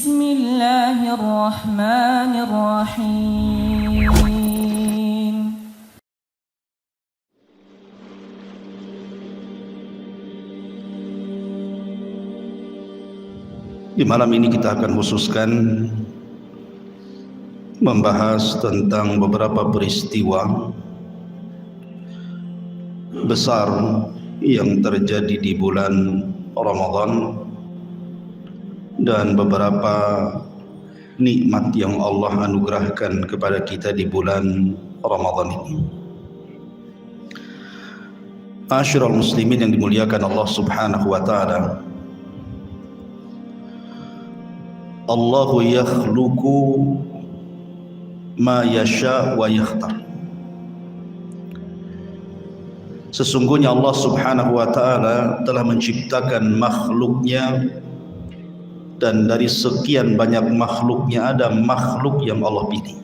Bismillahirrahmanirrahim. Di malam ini kita akan khususkan membahas tentang beberapa peristiwa besar yang terjadi di bulan Ramadan dan beberapa nikmat yang Allah anugerahkan kepada kita di bulan Ramadan ini. Ma'asyiral muslimin yang dimuliakan Allah Subhanahu wa taala. Allahu yakhluqu ma yasha wa yakhtar. Sesungguhnya Allah Subhanahu wa taala telah menciptakan makhluknya, dan dari sekian banyak makhluknya ada makhluk yang Allah pilih.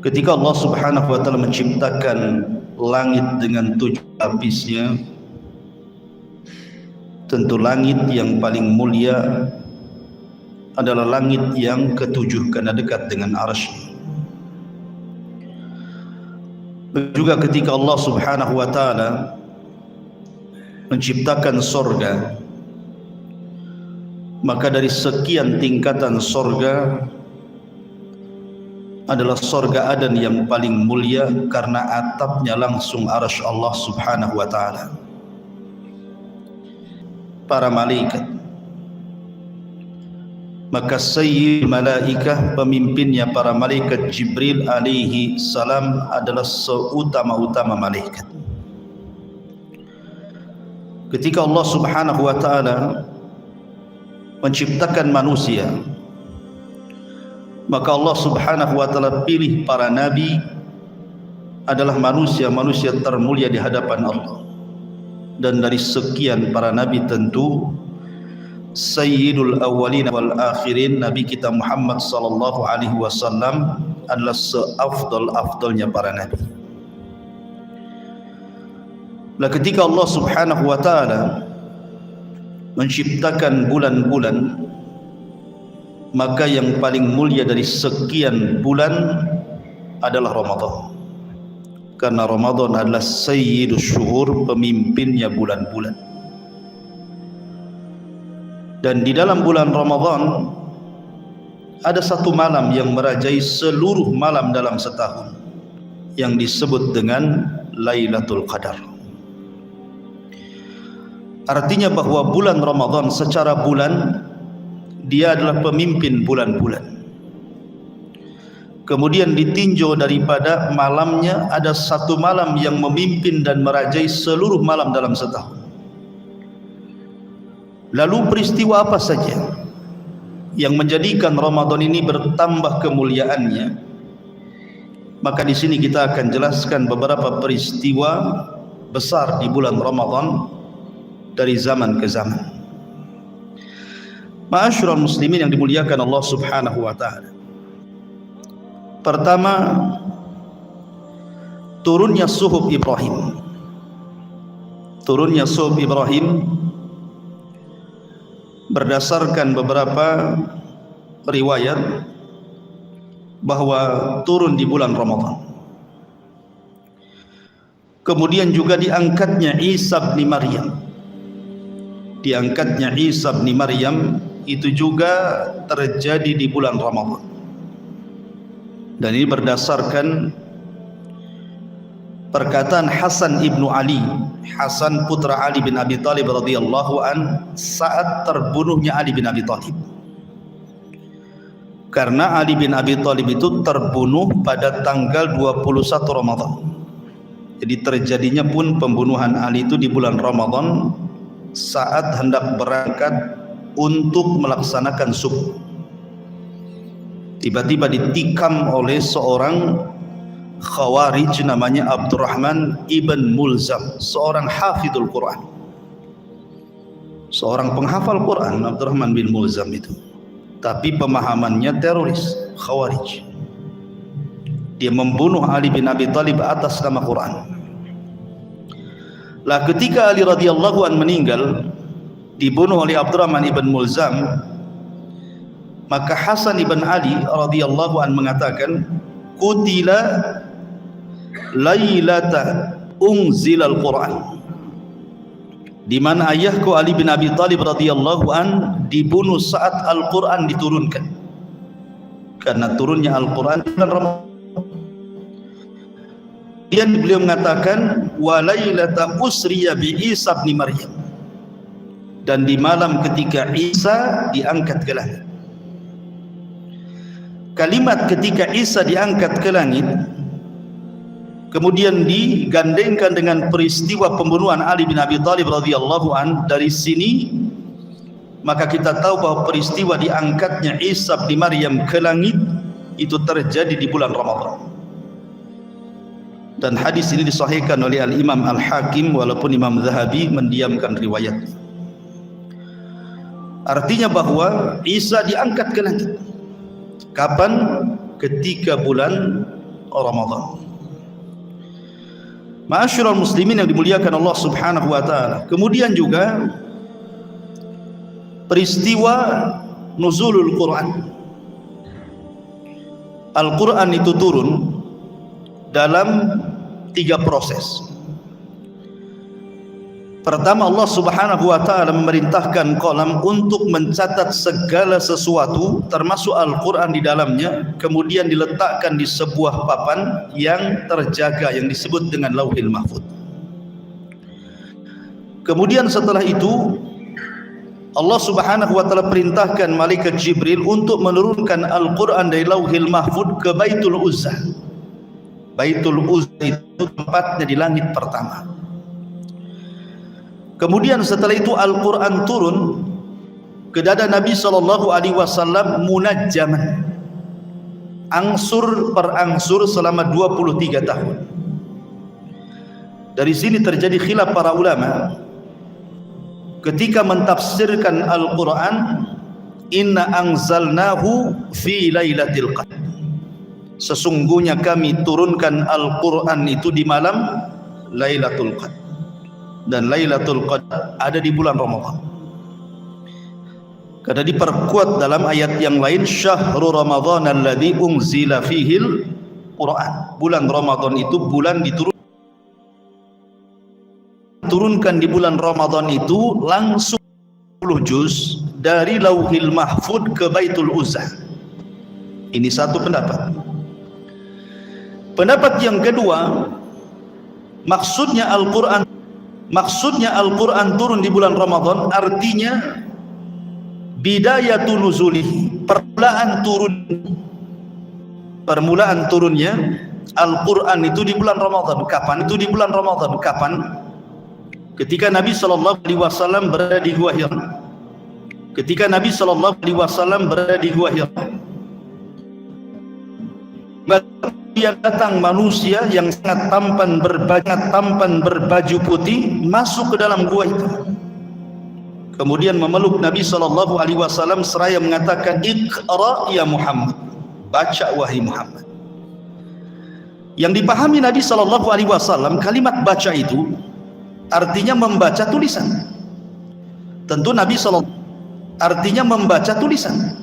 Ketika Allah Subhanahu wa taala menciptakan langit dengan 7 lapisnya, tentu langit yang paling mulia adalah langit yang ke-7 karena dekat dengan arsy. Juga ketika Allah Subhanahu wa taala menciptakan sorga, maka dari sekian tingkatan sorga adalah sorga Adan yang paling mulia karena atapnya langsung arsy Allah Subhanahu wa taala. Para malaikat, maka sayyid malaikah, pemimpinnya para malaikat Jibril alaihi salam adalah seutama-utama malaikat. Ketika Allah Subhanahu wa taala menciptakan manusia, maka Allah Subhanahu wa taala pilih para nabi adalah manusia-manusia termulia di hadapan Allah. Dan dari sekian para nabi tentu sayyidul awwalin wal akhirin, Nabi kita Muhammad sallallahu alaihi wasallam adalah seafdal-afdalnya para nabi. Nah, ketika Allah Subhanahu wa taala menciptakan bulan-bulan, maka yang paling mulia dari sekian bulan adalah Ramadan. Karena Ramadan adalah sayyidus syuhur, pemimpinnya bulan-bulan. Dan di dalam bulan Ramadan ada satu malam yang merajai seluruh malam dalam setahun, yang disebut dengan Lailatul Qadar. Artinya bahwa bulan Ramadan secara bulan dia adalah pemimpin bulan-bulan. Kemudian ditinjau daripada malamnya, ada satu malam yang memimpin dan merajai seluruh malam dalam setahun. Lalu peristiwa apa saja yang menjadikan Ramadan ini bertambah kemuliaannya? Maka di sini kita akan jelaskan beberapa peristiwa besar di bulan Ramadan dari zaman ke zaman. Ma'asyiral muslimin yang dimuliakan Allah Subhanahu wa taala. Pertama, turunnya suhuf Ibrahim. Turunnya suhuf Ibrahim berdasarkan beberapa riwayat bahwa turun di bulan Ramadan. Kemudian juga diangkatnya Isa bin Maryam. Diangkatnya Isa bin Maryam itu juga terjadi di bulan Ramadan. Dan ini berdasarkan perkataan Hasan ibnu Ali, Hasan putra Ali bin Abi Thalib radhiyallahu an, saat terbunuhnya Ali bin Abi Thalib. Karena Ali bin Abi Thalib itu terbunuh pada tanggal 21 Ramadan. Jadi terjadinya pun pembunuhan Ali itu di bulan Ramadan saat hendak berangkat untuk melaksanakan subuh. Tiba-tiba ditikam oleh seorang Khawarij namanya Abdurrahman ibn Mulzam, seorang hafidul Quran, seorang penghafal Quran. Abdurrahman bin Mulzam itu, tapi pemahamannya teroris Khawarij. Dia membunuh Ali bin Abi Thalib atas nama Quran. Lah ketika Ali radhiyallahu an meninggal, dibunuh oleh Abdurrahman ibn Mulzam, maka Hasan ibn Ali radhiyallahu an mengatakan, qutila lailata unzilal Quran, di mana ayahku Ali bin Abi Thalib radhiyallahu an dibunuh saat Al-Quran diturunkan, karena turunnya Al-Quran di bulan Ramadan. Kemudian beliau mengatakan walailata usriya bi Isa bin Maryam, dan di malam ketika Isa diangkat ke langit. Kalimat ketika Isa diangkat ke langit kemudian digandengkan dengan peristiwa pembunuhan Ali bin Abi Thalib radhiyallahu an. Dari sini maka kita tahu bahwa peristiwa diangkatnya Isa bin Maryam ke langit itu terjadi di bulan Ramadan. Dan hadis ini disahihkan oleh Al-Imam Al-Hakim, walaupun Imam Zahabi mendiamkan riwayat. Artinya bahwa Isa diangkat ke langit. Kapan? Ketika bulan Ramadan. Ma'asyiral muslimin yang dimuliakan Allah Subhanahu wa taala. Kemudian juga peristiwa nuzulul Quran. Al-Quran itu turun dalam 3 proses. Pertama, Allah Subhanahu wa taala memerintahkan qalam untuk mencatat segala sesuatu termasuk Al-Quran di dalamnya, kemudian diletakkan di sebuah papan yang terjaga yang disebut dengan Lauhil Mahfuz. Kemudian setelah itu Allah Subhanahu wa taala perintahkan malaikat Jibril untuk menurunkan Al-Quran dari Lauhil Mahfuz ke Baitul Uzzah. Baitul Uzzah itu tempatnya di langit pertama. Kemudian setelah itu Al-Quran turun ke dada Nabi SAW munajjaman, angsur per angsur selama 23 tahun. Dari sini terjadi khilaf para ulama ketika mentafsirkan Al-Quran, inna anzalnahu fi lailatul qadr. Sesungguhnya kami turunkan Al-Quran itu di malam Lailatul Qadar, dan Lailatul Qadar ada di bulan Ramadan. Karena diperkuat dalam ayat yang lain, syahrul Ramadan alladzi unzila fihil Quran. Bulan Ramadan itu bulan diturunkan di bulan Ramadan itu langsung 10 juz dari Lauhil Mahfuz ke Baitul Uzzah. Ini satu pendapat. Pendapat yang kedua, maksudnya Al-Quran turun di bulan Ramadan, artinya bidayatun nuzulihi, permulaan turunnya Al-Quran itu di bulan Ramadan. Kapan itu di bulan Ramadan? Kapan? Ketika Nabi SAW berada di Gua Hira. Ketika Nabi SAW berada di Gua Hira, yang datang manusia yang sangat tampan berbaju putih masuk ke dalam gua itu, kemudian memeluk Nabi SAW seraya mengatakan, Iqra ya Muhammad, baca wahai Muhammad. Yang dipahami Nabi SAW, kalimat baca itu artinya membaca tulisan. Tentu Nabi SAW artinya membaca tulisan.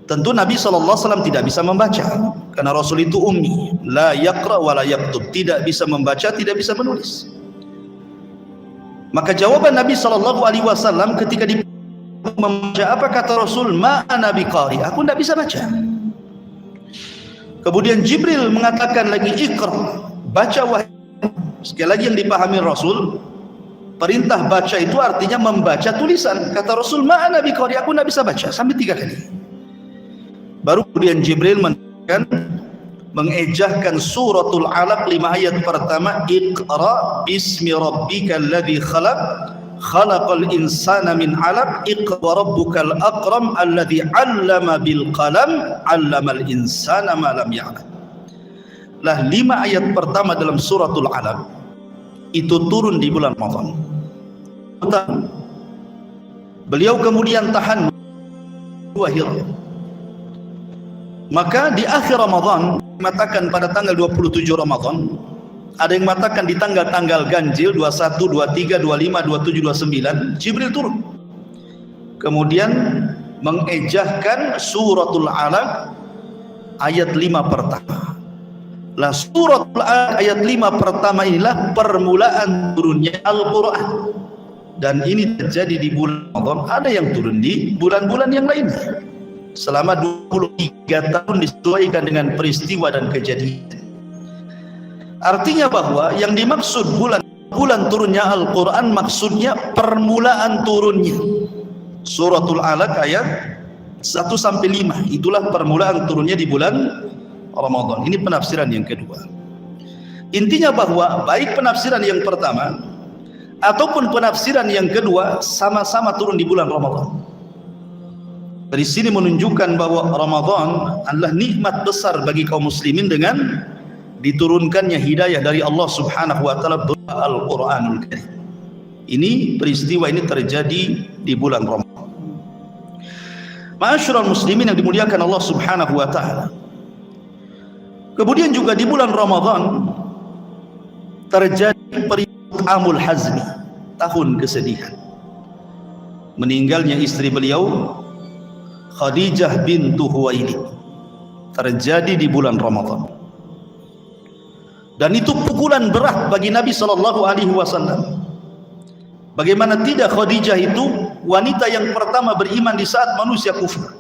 Tentu Nabi SAW tidak bisa membaca, karena Rasul itu ummi, la yaqra wa la yaktub, tidak bisa membaca, tidak bisa menulis. Maka jawaban Nabi SAW ketika membaca, apa kata Rasul? Ma ana biqari, aku tidak bisa baca. Kemudian Jibril mengatakan lagi, Iqra, baca wahai. Sekali lagi yang dipahami Rasul, perintah baca itu artinya membaca tulisan. Kata Rasul, ma ana biqari, aku tidak bisa baca, sampai 3 kali. Baru kemudian Jibril mengejahkan suratul Alaq 5 ayat pertama, Iqra bismi rabbikal ladzi khalaq, khalaqal insana min 'alaq, Iqra rabbukal akram alladzi 'allama bil qalam, 'allamal insana ma lam ya'lam. Lah 5 ayat pertama dalam suratul Alaq itu turun di bulan Ramadan. Beliau kemudian tahan wahir. Maka di akhir Ramadan, mengatakan pada tanggal 27 Ramadan, ada yang mengatakan di tanggal-tanggal ganjil 21, 23, 25, 27, 29, Jibril turun. kemudian mengejahkan suratul Alaq ayat 5 pertama. Lah suratul Alaq ayat 5 pertama inilah permulaan turunnya Al-Quran, dan ini terjadi di bulan Ramadan. Ada yang turun di bulan-bulan yang lainnya selama 23 tahun disesuaikan dengan peristiwa dan kejadian. Artinya bahwa yang dimaksud bulan turunnya Al-Quran maksudnya permulaan turunnya. Suratul Alaq ayat 1 sampai 5 itulah permulaan turunnya di bulan Ramadan. Ini penafsiran yang kedua. Intinya bahwa baik penafsiran yang pertama ataupun penafsiran yang kedua sama-sama turun di bulan Ramadan. Dari sini menunjukkan bahwa Ramadan adalah nikmat besar bagi kaum muslimin dengan diturunkannya hidayah dari Allah Subhanahu wa taala berupa Al-Qur'anul Karim. Ini peristiwa ini terjadi di bulan Ramadan. Ma'asyiral muslimin yang dimuliakan Allah Subhanahu wa taala. Kemudian juga di bulan Ramadan terjadi peristiwa Amul Hazmi, tahun kesedihan. Meninggalnya istri beliau Khadijah bintu Huwailid terjadi di bulan Ramadan. Dan itu pukulan berat bagi Nabi SAW. Bagaimana tidak, Khadijah itu wanita yang pertama beriman di saat manusia kufur,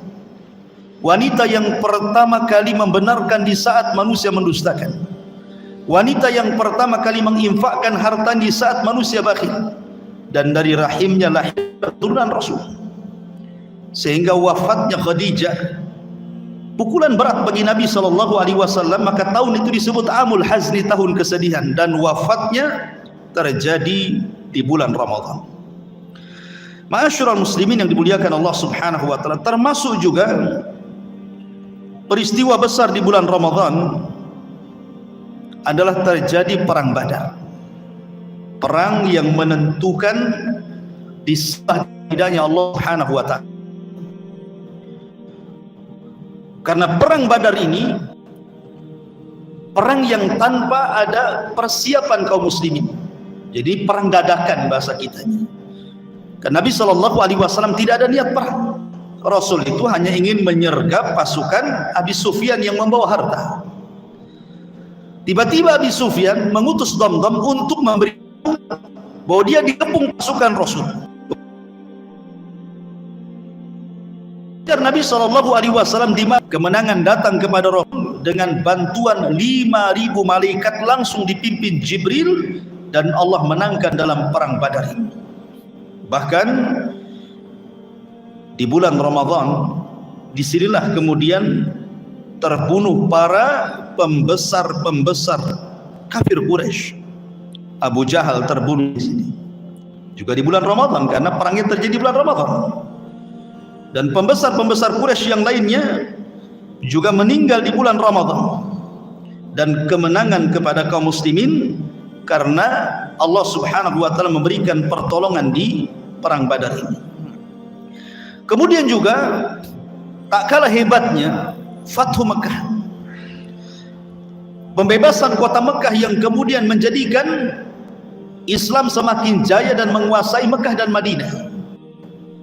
wanita yang pertama kali membenarkan di saat manusia mendustakan, wanita yang pertama kali menginfakkan harta di saat manusia bakhil, dan dari rahimnya lahir keturunan Rasul. Sehingga wafatnya Khadijah pukulan berat bagi Nabi SAW. Maka tahun itu disebut Amul Hazni, tahun kesedihan, dan wafatnya terjadi di bulan Ramadan. Ma'asyiral muslimin yang dimuliakan Allah Subhanahu wa taala, termasuk juga peristiwa besar di bulan Ramadan adalah terjadi perang Badar. Perang yang menentukan disah hidayahnya Allah Subhanahu wa taala. Karena perang Badar ini perang yang tanpa ada persiapan kaum muslimin. Jadi perang dadakan bahasa kitanya. Karena Nabi SAW tidak ada niat perang. Rasul itu hanya ingin menyergap pasukan Abi Sufyan yang membawa harta. Tiba-tiba Abi Sufyan mengutus Damdam untuk memberi bahwa dia dikepung pasukan Rasul. Nabi SAW di kemenangan datang kepada Rasul dengan bantuan 5.000 malaikat langsung dipimpin Jibril, dan Allah menangkan dalam perang Badar ini. Bahkan di bulan Ramadan disinilah kemudian terbunuh para pembesar-pembesar kafir Quraisy. Abu Jahal terbunuh di sini juga di bulan Ramadan, karena perangnya terjadi di bulan Ramadan. Dan pembesar-pembesar Quraisy yang lainnya juga meninggal di bulan Ramadan. Dan kemenangan kepada kaum muslimin karena Allah Subhanahu wa taala memberikan pertolongan di perang Badar ini. Kemudian juga tak kalah hebatnya Fathu Mekah, pembebasan kota Mekah yang kemudian menjadikan Islam semakin jaya dan menguasai Mekah dan Madinah.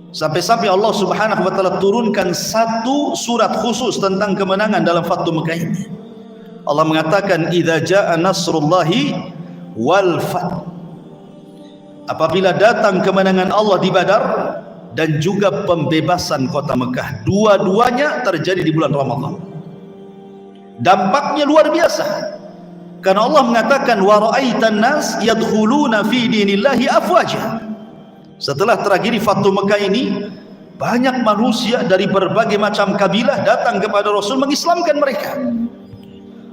Sampai-sampai Allah Subhanahu wa taala turunkan satu surat khusus tentang kemenangan dalam Fathu Mekah ini. Allah mengatakan, "Idza jaa nasrullahi wal fath." Apabila datang kemenangan Allah di Badar dan juga pembebasan kota Mekah, dua-duanya terjadi di bulan Ramadan. Dampaknya luar biasa. Karena Allah mengatakan, "Wa ra'aitan nas yadkhuluna fi dinillahi afwaja." Setelah tragedi Fathu Mekah ini, banyak manusia dari berbagai macam kabilah datang kepada Rasul mengislamkan mereka.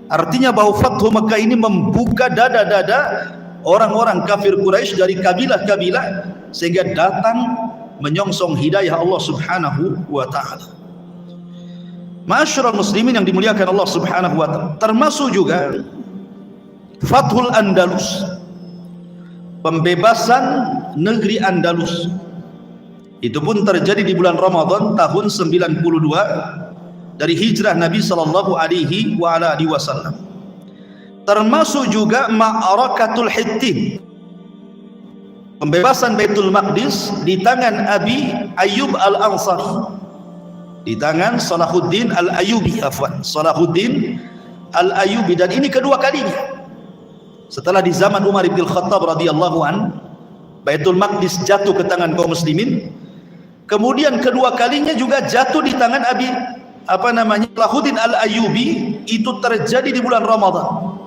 Artinya bahwa Fathu Mekah ini membuka dada-dada orang-orang kafir Quraisy dari kabilah-kabilah, sehingga datang menyongsong hidayah Allah Subhanahu wa taala. Ma'asyiral muslimin yang dimuliakan Allah Subhanahu wa taala, termasuk juga Fathul Andalus, pembebasan negeri Andalus. Itu pun terjadi di bulan Ramadan tahun 92 dari hijrah Nabi sallallahu alaihi wasallam. Termasuk juga Ma'arakatul Hittin, Pembebasan Baitul Maqdis di tangan Abi Ayyub Al-Ansari, di tangan Salahuddin Al-Ayyubi, Salahuddin Al-Ayyubi, dan ini kedua kalinya. Setelah di zaman Umar bin Khattab radhiyallahu an, Baitul Maqdis jatuh ke tangan kaum muslimin. Kemudian kedua kalinya juga jatuh di tangan Abi Salahuddin Al-Ayyubi. Itu terjadi di bulan Ramadan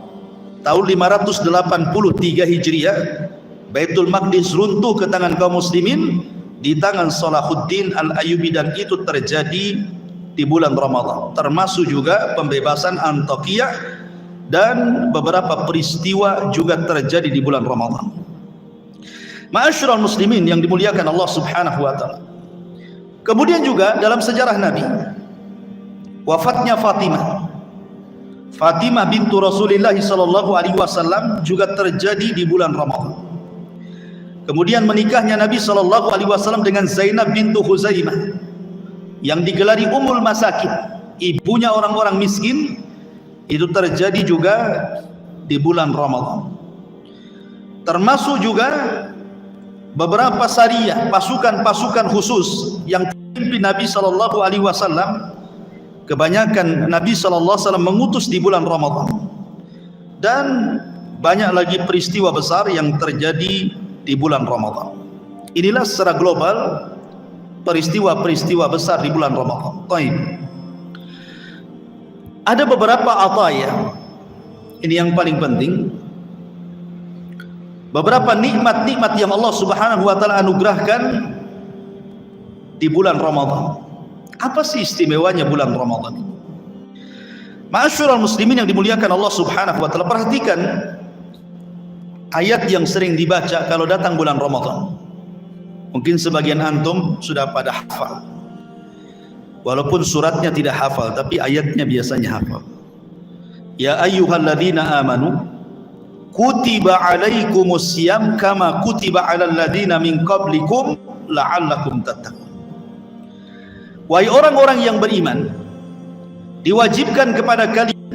tahun 583 Hijriah. Baitul Maqdis runtuh ke tangan kaum muslimin di tangan Salahuddin Al-Ayyubi, dan itu terjadi di bulan Ramadan. Termasuk juga pembebasan Antakya dan beberapa peristiwa juga terjadi di bulan Ramadan. Ma'asyiral muslimin yang dimuliakan Allah Subhanahu wa taala. Kemudian juga dalam sejarah Nabi, wafatnya Fatimah bintu Rasulullah sallallahu alaihi wasallam juga terjadi di bulan Ramadan. Kemudian menikahnya Nabi sallallahu alaihi wasallam dengan Zainab bintu Huzaimah yang digelari Ummul Masakin, ibunya orang-orang miskin, itu terjadi juga di bulan Ramadan. Termasuk juga beberapa sariyah, pasukan-pasukan khusus yang dipimpin Nabi sallallahu alaihi wasallam. Kebanyakan Nabi sallallahu alaihi wasallam mengutus di bulan Ramadan. Dan banyak lagi peristiwa besar yang terjadi di bulan Ramadan. Inilah secara global peristiwa-peristiwa besar di bulan Ramadan. Baik. Ada beberapa ataya. Ini yang paling penting. Beberapa nikmat-nikmat yang Allah Subhanahu wa taala anugerahkan di bulan Ramadan. Apa sih istimewanya bulan Ramadan? Ma'asyiral muslimin yang dimuliakan Allah Subhanahu wa taala, perhatikan ayat yang sering dibaca kalau datang bulan Ramadan. Mungkin sebagian antum sudah pada hafal, walaupun suratnya tidak hafal, tapi ayatnya biasanya hafal. Ya ayyuhalladzina amanu kutiba alaikumusiyam kama kutiba alal ladzina min qablikum la'allakum tattaqun. Wahai orang-orang yang beriman, diwajibkan kepada kalian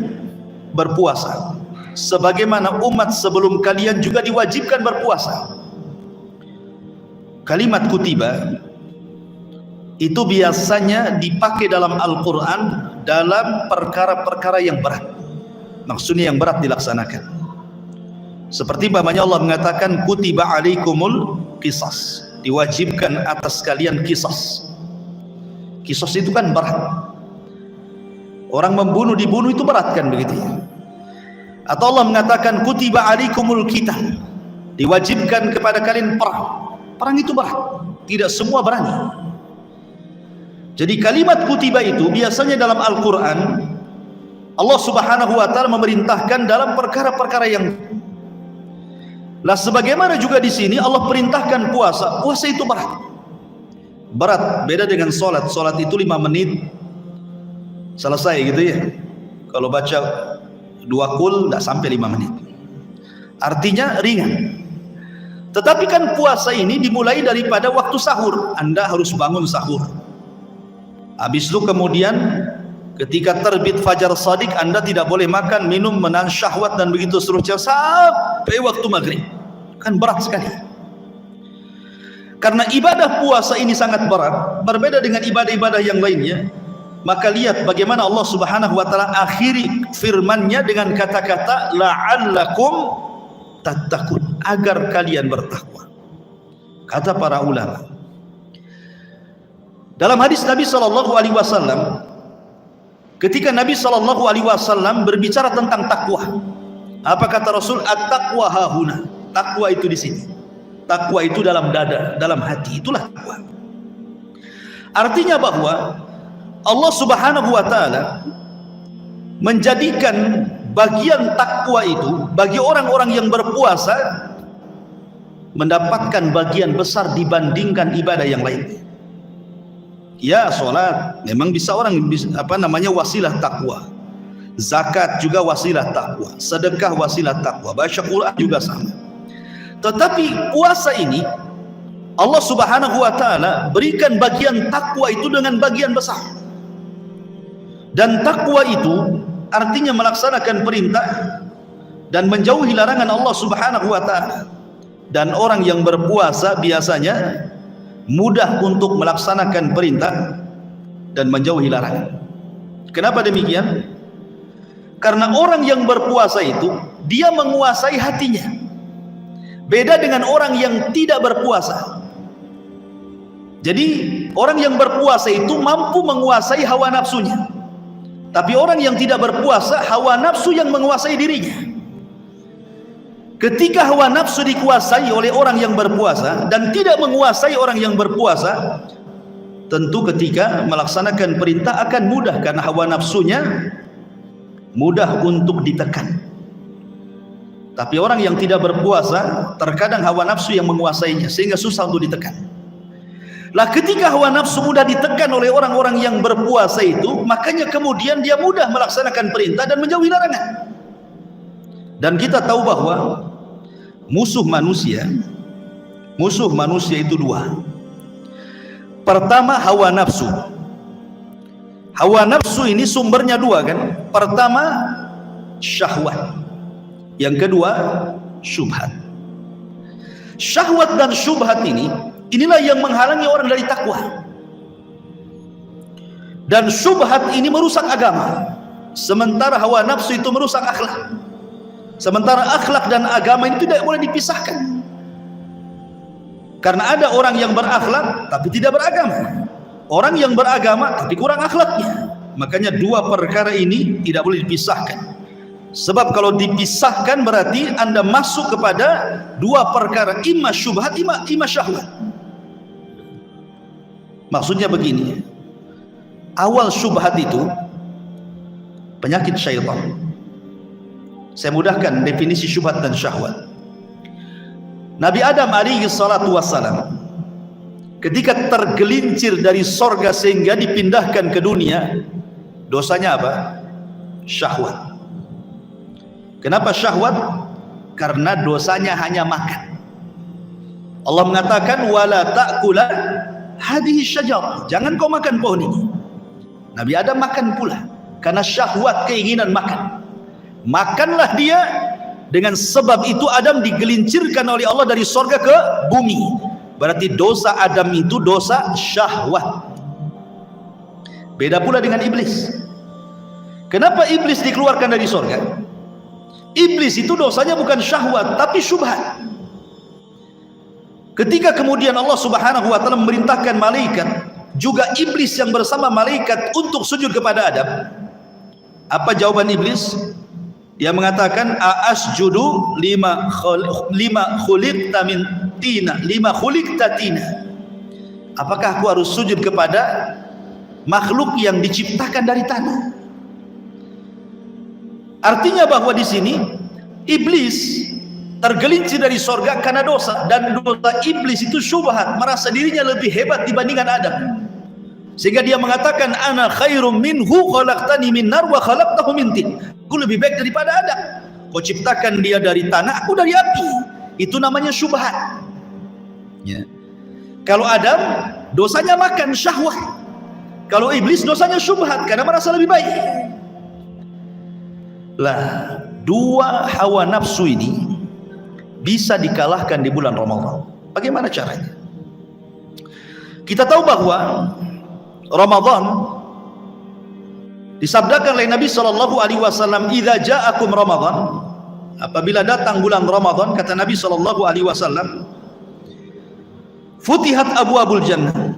berpuasa sebagaimana umat sebelum kalian juga diwajibkan berpuasa. Kalimat kutiba itu biasanya dipakai dalam Al-Quran dalam perkara-perkara yang berat, maksudnya yang berat dilaksanakan. Seperti umpamanya Allah mengatakan kutiba alaikumul qisas, diwajibkan atas kalian qisas. Qisas itu kan berat, orang membunuh dibunuh itu berat kan, begitu ya. Atau Allah mengatakan kutiba alaikumul qital, diwajibkan kepada kalian perang. Perang itu berat, tidak semua berani. Jadi kalimat kutiba itu biasanya dalam Al-Quran Allah Subhanahu wa taala memerintahkan dalam perkara-perkara yang, lah sebagaimana juga di sini Allah perintahkan puasa. Puasa itu berat. Berat, beda dengan sholat. Sholat itu 5 menit selesai gitu ya. Kalau baca 2 kul tidak sampai 5 menit, artinya ringan. Tetapi kan puasa ini dimulai daripada waktu sahur. Anda harus bangun sahur, habis itu kemudian ketika terbit fajar shadiq Anda tidak boleh makan, minum, menahan syahwat dan begitu seterusnya sampai waktu maghrib. Kan berat sekali. Karena ibadah puasa ini sangat berat, berbeda dengan ibadah-ibadah yang lainnya. Maka lihat bagaimana Allah Subhanahu wa taala akhiri firman-Nya dengan kata-kata la'allakum tattaqun, agar kalian bertakwa. Kata para ulama, dalam hadis Nabi sallallahu alaihi wasallam, ketika Nabi sallallahu alaihi wasallam berbicara tentang takwa, apa kata Rasul? At-taqwa hahuna. Takwa itu di sini. Takwa itu dalam dada, dalam hati, itulah takwa. Artinya bahwa Allah Subhanahu wa taala menjadikan bagian takwa itu bagi orang-orang yang berpuasa mendapatkan bagian besar dibandingkan ibadah yang lain. Ya, sholat memang bisa orang wasilah takwa. Zakat juga wasilah takwa, sedekah wasilah takwa, baca Quran juga sama. Tetapi puasa ini Allah Subhanahu wa taala berikan bagian takwa itu dengan bagian besar. Dan takwa itu artinya melaksanakan perintah dan menjauhi larangan Allah Subhanahu wa taala. Dan orang yang berpuasa biasanya mudah untuk melaksanakan perintah dan menjauhi larangan. Kenapa demikian? Karena orang yang berpuasa itu dia menguasai hatinya. Beda dengan orang yang tidak berpuasa. Jadi orang yang berpuasa itu mampu menguasai hawa nafsunya. Tapi orang yang tidak berpuasa, hawa nafsu yang menguasai dirinya. Ketika hawa nafsu dikuasai oleh orang yang berpuasa dan tidak menguasai orang yang berpuasa, tentu ketika melaksanakan perintah akan mudah karena hawa nafsunya mudah untuk ditekan. Tapi orang yang tidak berpuasa, terkadang hawa nafsu yang menguasainya sehingga susah untuk ditekan. Lah ketika hawa nafsu mudah ditekan oleh orang-orang yang berpuasa itu, makanya kemudian dia mudah melaksanakan perintah dan menjauhi larangan. Dan kita tahu bahwa musuh manusia itu dua. Pertama, hawa nafsu. Hawa nafsu ini sumbernya dua kan. Pertama, syahwat. Yang kedua, syubhat. Syahwat dan syubhat inilah yang menghalangi orang dari takwa. Dan syubhat ini merusak agama, sementara hawa nafsu itu merusak akhlak. Sementara akhlak dan agama itu tidak boleh dipisahkan. Karena ada orang yang berakhlak tapi tidak beragama, orang yang beragama tapi kurang akhlaknya. Makanya dua perkara ini tidak boleh dipisahkan. Sebab kalau dipisahkan berarti Anda masuk kepada dua perkara, imma syubhat, imma syahwat. Maksudnya begini, awal syubhat itu penyakit syaitan. Saya mudahkan definisi syubhat dan syahwat. Nabi Adam alaihi salatu wassalam ketika tergelincir dari sorga sehingga dipindahkan ke dunia, dosanya apa? Syahwat. Kenapa syahwat? Karena dosanya hanya makan. Allah mengatakan wala ta'kula hadhihi syajarah, jangan kau makan pohon ini. Nabi Adam makan pula karena syahwat, keinginan makan. Makanlah dia, dengan sebab itu Adam digelincirkan oleh Allah dari sorga ke bumi. Berarti dosa Adam itu dosa syahwat. Beda pula dengan iblis. Kenapa iblis dikeluarkan dari sorga? Iblis itu dosanya bukan syahwat tapi syubhat. Ketika kemudian Allah subhanahu wa ta'ala memerintahkan malaikat, juga iblis yang bersama malaikat untuk sujud kepada Adam, apa jawaban iblis? Dia mengatakan asjudu lima khuliqta min tina, lima khuliqta tina. Apakah aku harus sujud kepada makhluk yang diciptakan dari tanah? Artinya bahwa di sini iblis tergelincir dari sorga karena dosa, dan dosa iblis itu syubhat, merasa dirinya lebih hebat dibandingkan Adam, sehingga dia mengatakan ana khairum minhu khalaqtani min nar wa khalaqtahu min tin. Aku lebih baik daripada Adam, kau ciptakan dia dari tanah, aku dari api. Itu namanya syubhat ya. Kalau Adam dosanya makan, syahwat. Kalau iblis dosanya syubhat karena merasa lebih baik. Lah, dua hawa nafsu ini bisa dikalahkan di bulan Ramadan. Bagaimana caranya? Kita tahu bahwa Ramadan disabdakan oleh Nabi sallallahu alaihi wasallam, "Idza ja'akum Ramadan," apabila datang bulan Ramadan, kata Nabi sallallahu alaihi wasallam, "Futihat abwabul jannah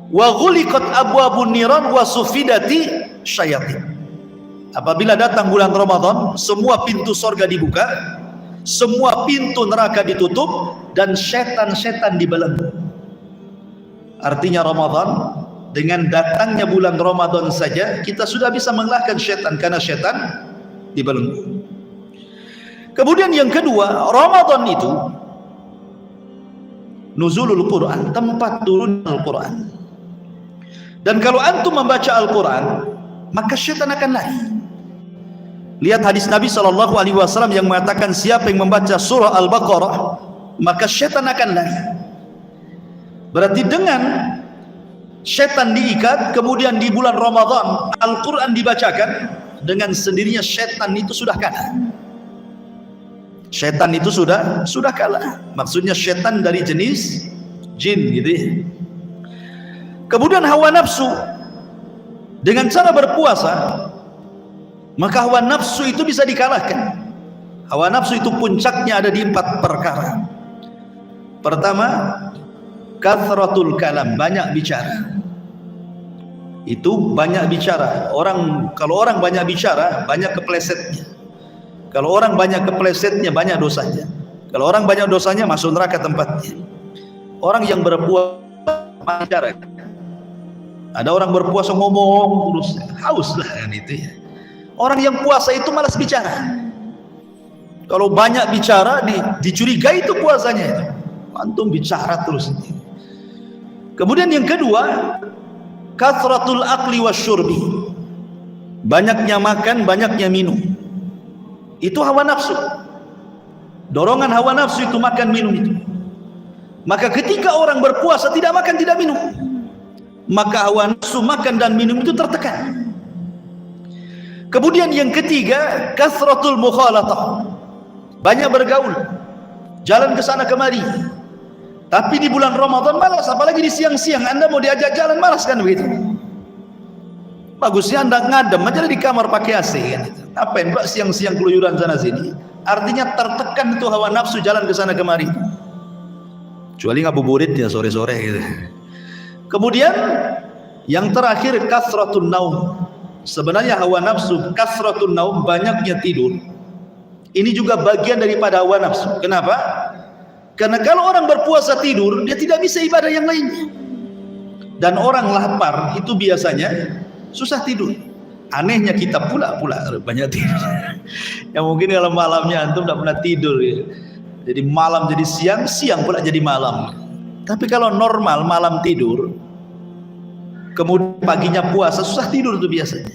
wa ghuliqat abwabun niran wa sufidati syayatin." Apabila datang bulan Ramadan, semua pintu sorga dibuka, semua pintu neraka ditutup, dan setan-setan dibelenggu. Artinya Ramadan, dengan datangnya bulan Ramadan saja kita sudah bisa mengalahkan setan, karena setan dibelenggu. Kemudian yang kedua, Ramadan itu nuzulul Quran, tempat turun Al-Quran. Dan kalau antum membaca Al-Quran, maka setan akan lari. Lihat hadis Nabi SAW yang mengatakan, siapa yang membaca surah Al-Baqarah, maka setan akan lari. Berarti dengan setan diikat, kemudian di bulan Ramadan Al-Quran dibacakan, dengan sendirinya setan itu sudah kalah. Syaitan itu sudah kalah. Maksudnya syaitan dari jenis jin gitu ya. Kemudian hawa nafsu, dengan cara berpuasa maka hawa nafsu itu bisa dikalahkan. Hawa nafsu itu puncaknya ada di 4 perkara. Pertama, kathratul kalam, banyak bicara. Itu banyak bicara. Kalau orang banyak bicara, banyak keplesetnya. Kalau orang banyak keplesetnya, banyak dosanya. Kalau orang banyak dosanya, masuk neraka tempatnya. Orang yang berpuasa bicara. Ada orang berpuasa ngomong terus, haus lah kan itu ya. Orang yang puasa itu malas bicara. Kalau banyak bicara, dicurigai itu puasanya itu. Antum bicara terus. Kemudian yang kedua, kathratul akli wasyurbi, banyaknya makan, banyaknya minum. Itu hawa nafsu. Dorongan hawa nafsu itu makan minum itu. Maka ketika orang berpuasa tidak makan tidak minum, maka hawa nafsu makan dan minum itu tertekan. Kemudian yang ketiga, kathratul mukhalatah, banyak bergaul, jalan ke sana kemari. Tapi di bulan Ramadan malas, apalagi di siang-siang Anda mau diajak jalan malas kan begitu. Bagusnya Anda ngadem aja di kamar pakai AC kan. Apain Pak siang-siang keluyuran sana sini? Artinya tertekan itu hawa nafsu jalan ke sana kemari. Kecuali ngabuburit ya sore-sore gitu. Kemudian yang terakhir, kathratun naum. Sebenarnya hawa nafsu, kathratun naum, banyaknya tidur. Ini juga bagian daripada hawa nafsu. Kenapa? Karena kalau orang berpuasa tidur, dia tidak bisa ibadah yang lainnya. Dan orang lapar itu biasanya susah tidur. Anehnya kita pula banyak tidur. Ya mungkin kalau malamnya antum tidak pernah tidur ya. Jadi malam jadi siang, siang pula jadi malam. Tapi kalau normal malam tidur, kemudian paginya puasa, susah tidur itu biasanya.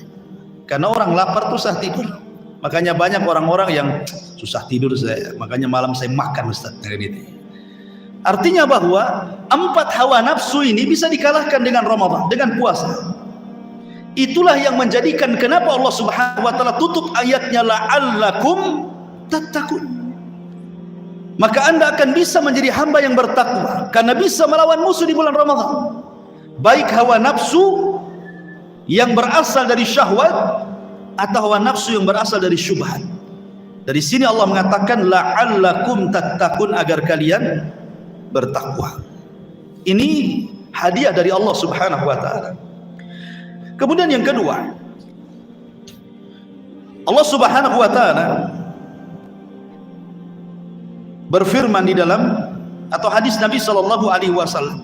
Karena orang lapar tuh susah tidur. Makanya banyak orang-orang yang susah tidur saya, makanya malam saya makan Ustaz. Artinya bahwa 4 hawa nafsu ini bisa dikalahkan dengan Ramadan, dengan puasa. Itulah yang menjadikan kenapa Allah Subhanahu wa taala tutup ayatnya la'allakum tattaqun. Maka Anda akan bisa menjadi hamba yang bertakwa karena bisa melawan musuh di bulan Ramadan. Baik hawa nafsu yang berasal dari syahwat atau hawa nafsu yang berasal dari syubhat. Dari sini Allah mengatakan la'allakum tattaqun, agar kalian bertakwa. Ini hadiah dari Allah Subhanahu wa taala. Kemudian yang kedua, Allah Subhanahu wa taala berfirman di dalam atau hadis Nabi sallallahu alaihi wasallam.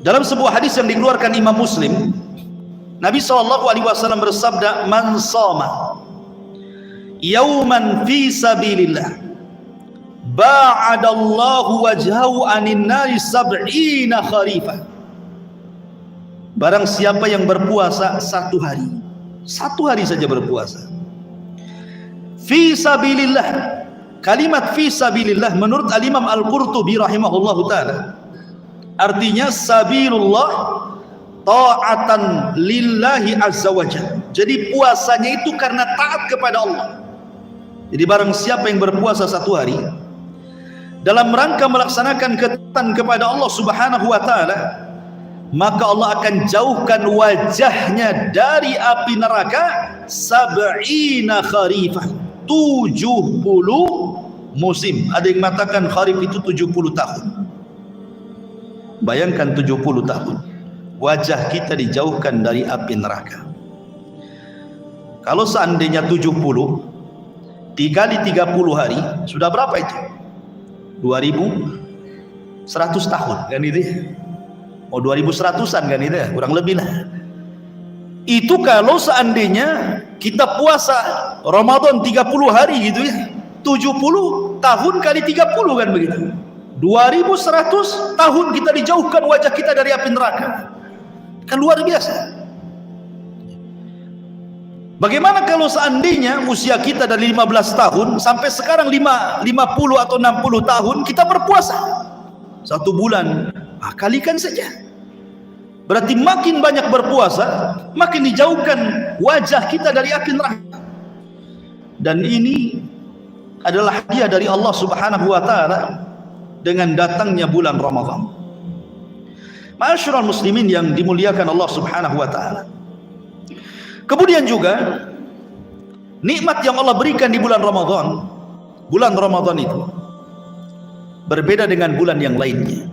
Dalam sebuah hadis yang dikeluarkan Imam Muslim, Nabi sallallahu alaihi wasallam bersabda, "Man shoma yauman fi sabilillah, ba'adallahu wajhahu 'anil nari sab'ina kharifah." Barang siapa yang berpuasa 1 hari, 1 hari saja berpuasa, fi sabilillah. Kalimat fi sabilillah menurut Al-Imam Al-Qurtubi rahimahullahu taala artinya sabilullah ta'atan lillahi azza wajalla. Jadi puasanya itu karena taat kepada Allah. Jadi barang siapa yang berpuasa 1 hari dalam rangka melaksanakan ketaatan kepada Allah Subhanahu wa taala, maka Allah akan jauhkan wajahnya dari api neraka sab'ina kharifah, 70 musim. Ada yang mengatakan kharif itu 70 tahun. Bayangkan 70 tahun wajah kita dijauhkan dari api neraka. Kalau seandainya 70 dikali 30 hari, sudah berapa itu? 2100 tahun kan itu ya? Oh 2100-an kan itu ya? Kurang lebih lah. Itu kalau seandainya kita puasa Ramadan 30 hari gitu ya, 70 tahun kali 30 kan begitu, 2100 tahun kita dijauhkan wajah kita dari api neraka. Kan luar biasa. Bagaimana kalau seandainya usia kita dari 15 tahun sampai sekarang 50 atau 60 tahun kita berpuasa 1 bulan, kalikan saja. Berarti makin banyak berpuasa, makin dijauhkan wajah kita dari api neraka. Dan ini adalah hadiah dari Allah Subhanahu wa taala dengan datangnya bulan Ramadan. Ma'asyiral muslimin yang dimuliakan Allah Subhanahu wa taala. Kemudian juga nikmat yang Allah berikan di bulan Ramadan itu berbeda dengan bulan yang lainnya.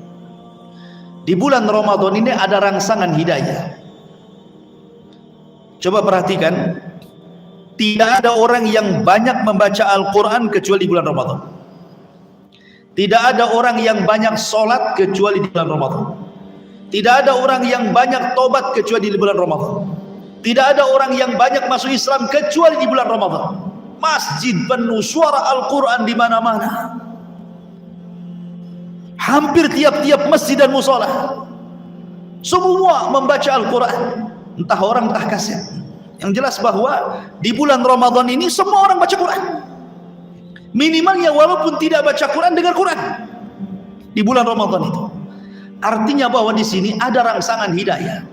Di bulan Ramadan ini ada rangsangan hidayah. Coba perhatikan, tidak ada orang yang banyak membaca Al-Quran kecuali di bulan Ramadan. Tidak ada orang yang banyak sholat kecuali di bulan Ramadan. Tidak ada orang yang banyak tobat kecuali di bulan Ramadan. Tidak ada orang yang banyak masuk Islam kecuali di bulan Ramadan. Masjid penuh, suara Al-Quran di mana-mana. Hampir tiap-tiap masjid dan musola semua membaca Al-Quran, entah orang entah kaset. Yang jelas bahwa di bulan Ramadan ini semua orang baca Quran. Minimalnya walaupun tidak baca Quran, dengar Quran di bulan Ramadan itu. Artinya bahwa di sini ada rangsangan hidayah.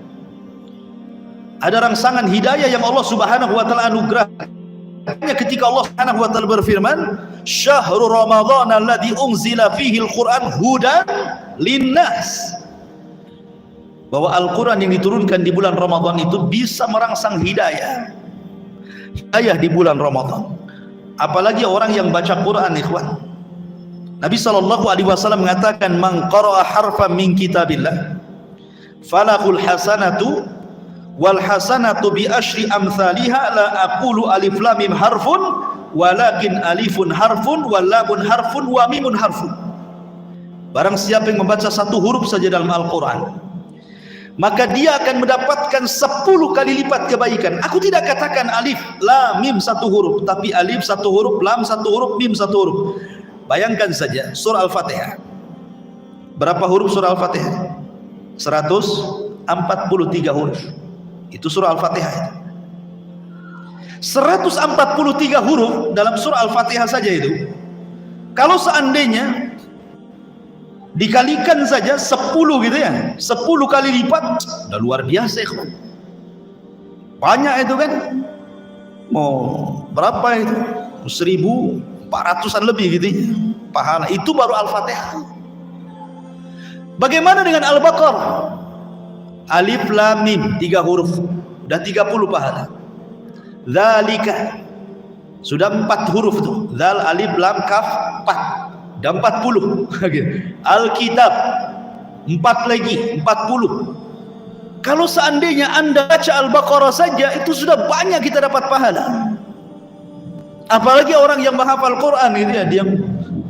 Ada rangsangan hidayah yang Allah Subhanahu wa taala anugerahkan. Ketika Allah Subhanahu wa taala berfirman, "Syahrul Ramadhan alladzi unzila fihi al-Qur'an hudan linnas." Bahwa Al-Quran yang diturunkan di bulan Ramadan itu bisa merangsang hidayah. Hidayah di bulan Ramadan. Apalagi orang yang baca Quran, ikhwan. Nabi SAW mengatakan, "Man qara'a harfan min kitabillah falahul hasanatu wal hasanatu bi asyri amsalihha la aqulu alif lam mim harfun walakin alifun harfun wal lamun harfun wa mimun harfun." Barang siapa yang membaca satu huruf saja dalam Al-Quran, maka dia akan mendapatkan 10 kali lipat kebaikan. Aku tidak katakan alif, lam, mim satu huruf, tapi alif satu huruf, lam satu huruf, mim satu huruf. Bayangkan saja surah Al-Fatihah. Berapa huruf surah Al-Fatihah? 143 huruf. Itu surah Al-Fatihah. 143 huruf dalam surah Al-Fatihah saja itu. Kalau seandainya dikalikan saja 10 gitu ya, 10 kali lipat, udah luar biasa ikhwan. Banyak itu kan. Mau berapa itu? 1.400-an lebih gitu ya, pahala. Itu baru Al-Fatihah. Bagaimana dengan Al-Baqarah? Alif lam mim 3 huruf, udah 30 pahala. Dzalika sudah 4 huruf tuh. Dzal alif lam kaf 4. Dan 40. Al-Kitab 4 lagi, 40. Kalau seandainya Anda baca Al-Baqarah saja, itu sudah banyak kita dapat pahala. Apalagi orang yang menghafal Quran gitu ya, dia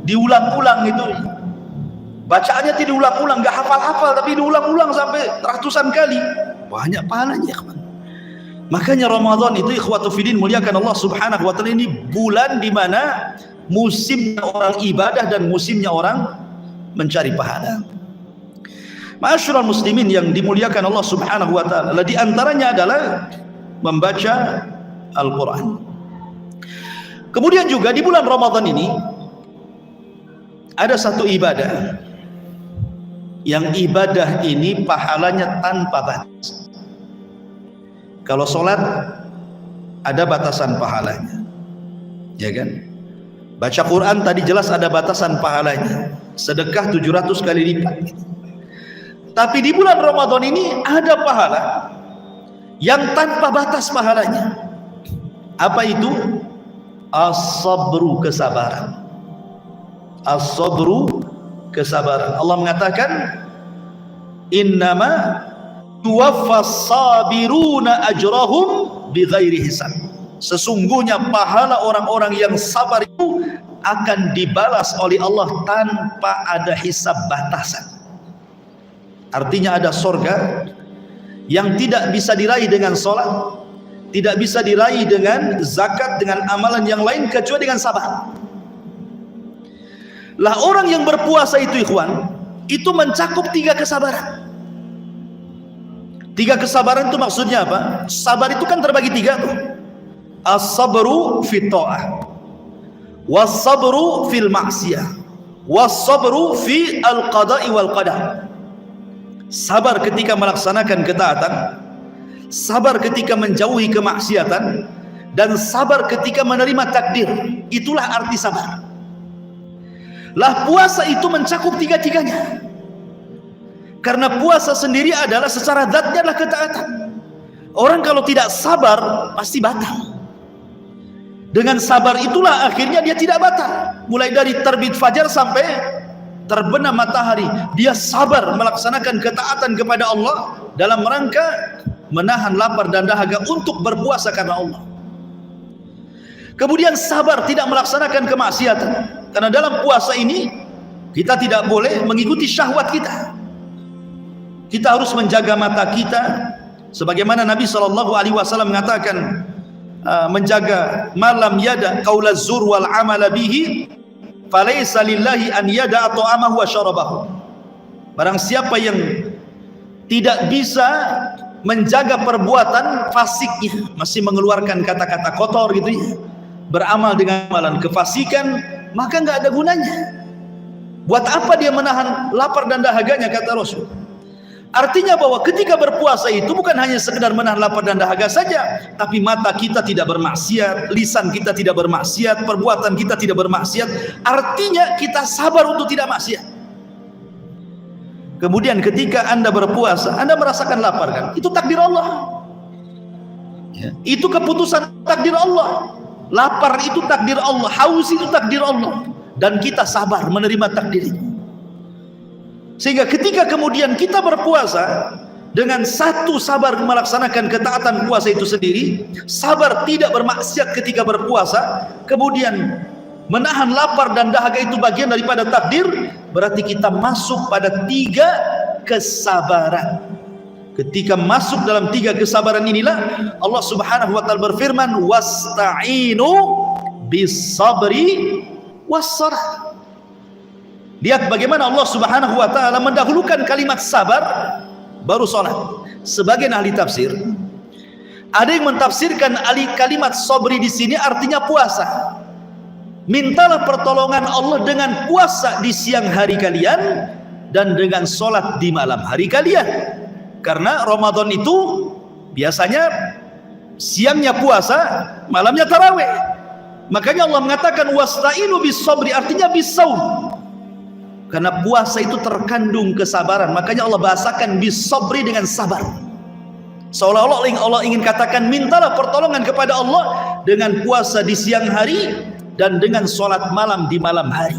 diulang-ulang itu. Bacaannya tidak diulang-ulang, enggak hafal-hafal, tapi diulang-ulang sampai ratusan kali. Banyak pahalanya, kawan. Makanya Ramadan itu ikhwatu fillah muliakan Allah Subhanahu wa taala, ini bulan di mana musimnya orang ibadah dan musimnya orang mencari pahala. Ma'asyiral muslimin yang dimuliakan Allah Subhanahu wa taala, di antaranya adalah membaca Al-Qur'an. Kemudian juga di bulan Ramadan ini ada satu ibadah yang ibadah ini pahalanya tanpa batas. Kalau sholat ada batasan pahalanya, ya kan? Baca Quran tadi jelas ada batasan pahalanya, sedekah 700 kali lipat. Tapi di bulan Ramadan ini ada pahala yang tanpa batas pahalanya. Apa itu? As-sabru, kesabaran. As-sabru, kesabaran. Allah mengatakan, "Innama tuwaffas sabiruna ajrahum bighairi hisab." Sesungguhnya pahala orang-orang yang sabar itu akan dibalas oleh Allah tanpa ada hisab batasan. Artinya ada surga yang tidak bisa diraih dengan sholat, tidak bisa diraih dengan zakat, dengan amalan yang lain kecuali dengan sabar. Lah orang yang berpuasa itu ikhwan, itu mencakup 3 kesabaran. 3 kesabaran itu maksudnya apa? Sabar itu kan terbagi 3 tuh. As-sabru fit ta'ah, was-sabru fil ma'siyah, was-sabru fi al-qada'i wal qadar. Sabar ketika melaksanakan ketaatan, sabar ketika menjauhi kemaksiatan, dan sabar ketika menerima takdir. Itulah arti sabar. Lah puasa itu mencakup tiga-tiganya. Karena puasa sendiri adalah secara zatnya adalah ketaatan. Orang kalau tidak sabar pasti batal. Dengan sabar itulah akhirnya dia tidak batal. Mulai dari terbit fajar sampai terbenam matahari, dia sabar melaksanakan ketaatan kepada Allah dalam rangka menahan lapar dan dahaga untuk berpuasa karena Allah. Kemudian sabar tidak melaksanakan kemaksiatan, karena dalam puasa ini kita tidak boleh mengikuti syahwat kita. Kita harus menjaga mata kita, sebagaimana Nabi SAW mengatakan, menjaga malam yada qaula zur wal amala bihi falaysa lillahi an yada ta'amahu wa syarabahu. Barang siapa yang tidak bisa menjaga perbuatan fasiknya, masih mengeluarkan kata-kata kotor gitu ya, beramal dengan amalan kefasikan, maka nggak ada gunanya. Buat apa dia menahan lapar dan dahaganya, kata Rasul. Artinya bahwa ketika berpuasa itu bukan hanya sekedar menahan lapar dan dahaga saja, tapi mata kita tidak bermaksiat, lisan kita tidak bermaksiat, perbuatan kita tidak bermaksiat. Artinya kita sabar untuk tidak maksiat. Kemudian ketika Anda berpuasa, Anda merasakan lapar kan? Itu takdir Allah. Ya. Itu keputusan takdir Allah. Lapar itu takdir Allah, haus itu takdir Allah, dan kita sabar menerima takdir itu. Sehingga ketika kemudian kita berpuasa dengan satu sabar melaksanakan ketaatan puasa itu sendiri, sabar tidak bermaksiat ketika berpuasa, kemudian menahan lapar dan dahaga itu bagian daripada takdir, berarti kita masuk pada 3 kesabaran. Ketika masuk dalam 3 kesabaran inilah Allah Subhanahu wa taala berfirman, wasta'inu bis-sabri was-salah. Lihat bagaimana Allah Subhanahu wa taala mendahulukan kalimat sabar baru salat. Sebagian ahli tafsir ada yang mentafsirkan kalimat sabri di sini artinya puasa. Mintalah pertolongan Allah dengan puasa di siang hari kalian dan dengan salat di malam hari kalian. Karena Ramadan itu biasanya siangnya puasa, malamnya tarawih. Makanya Allah mengatakan wasta'inu bis-sabri, artinya bis-saum. Karena puasa itu terkandung kesabaran, makanya Allah bahasakan bis-sabri dengan sabar. Seolah-olah Allah ingin katakan mintalah pertolongan kepada Allah dengan puasa di siang hari dan dengan sholat malam di malam hari.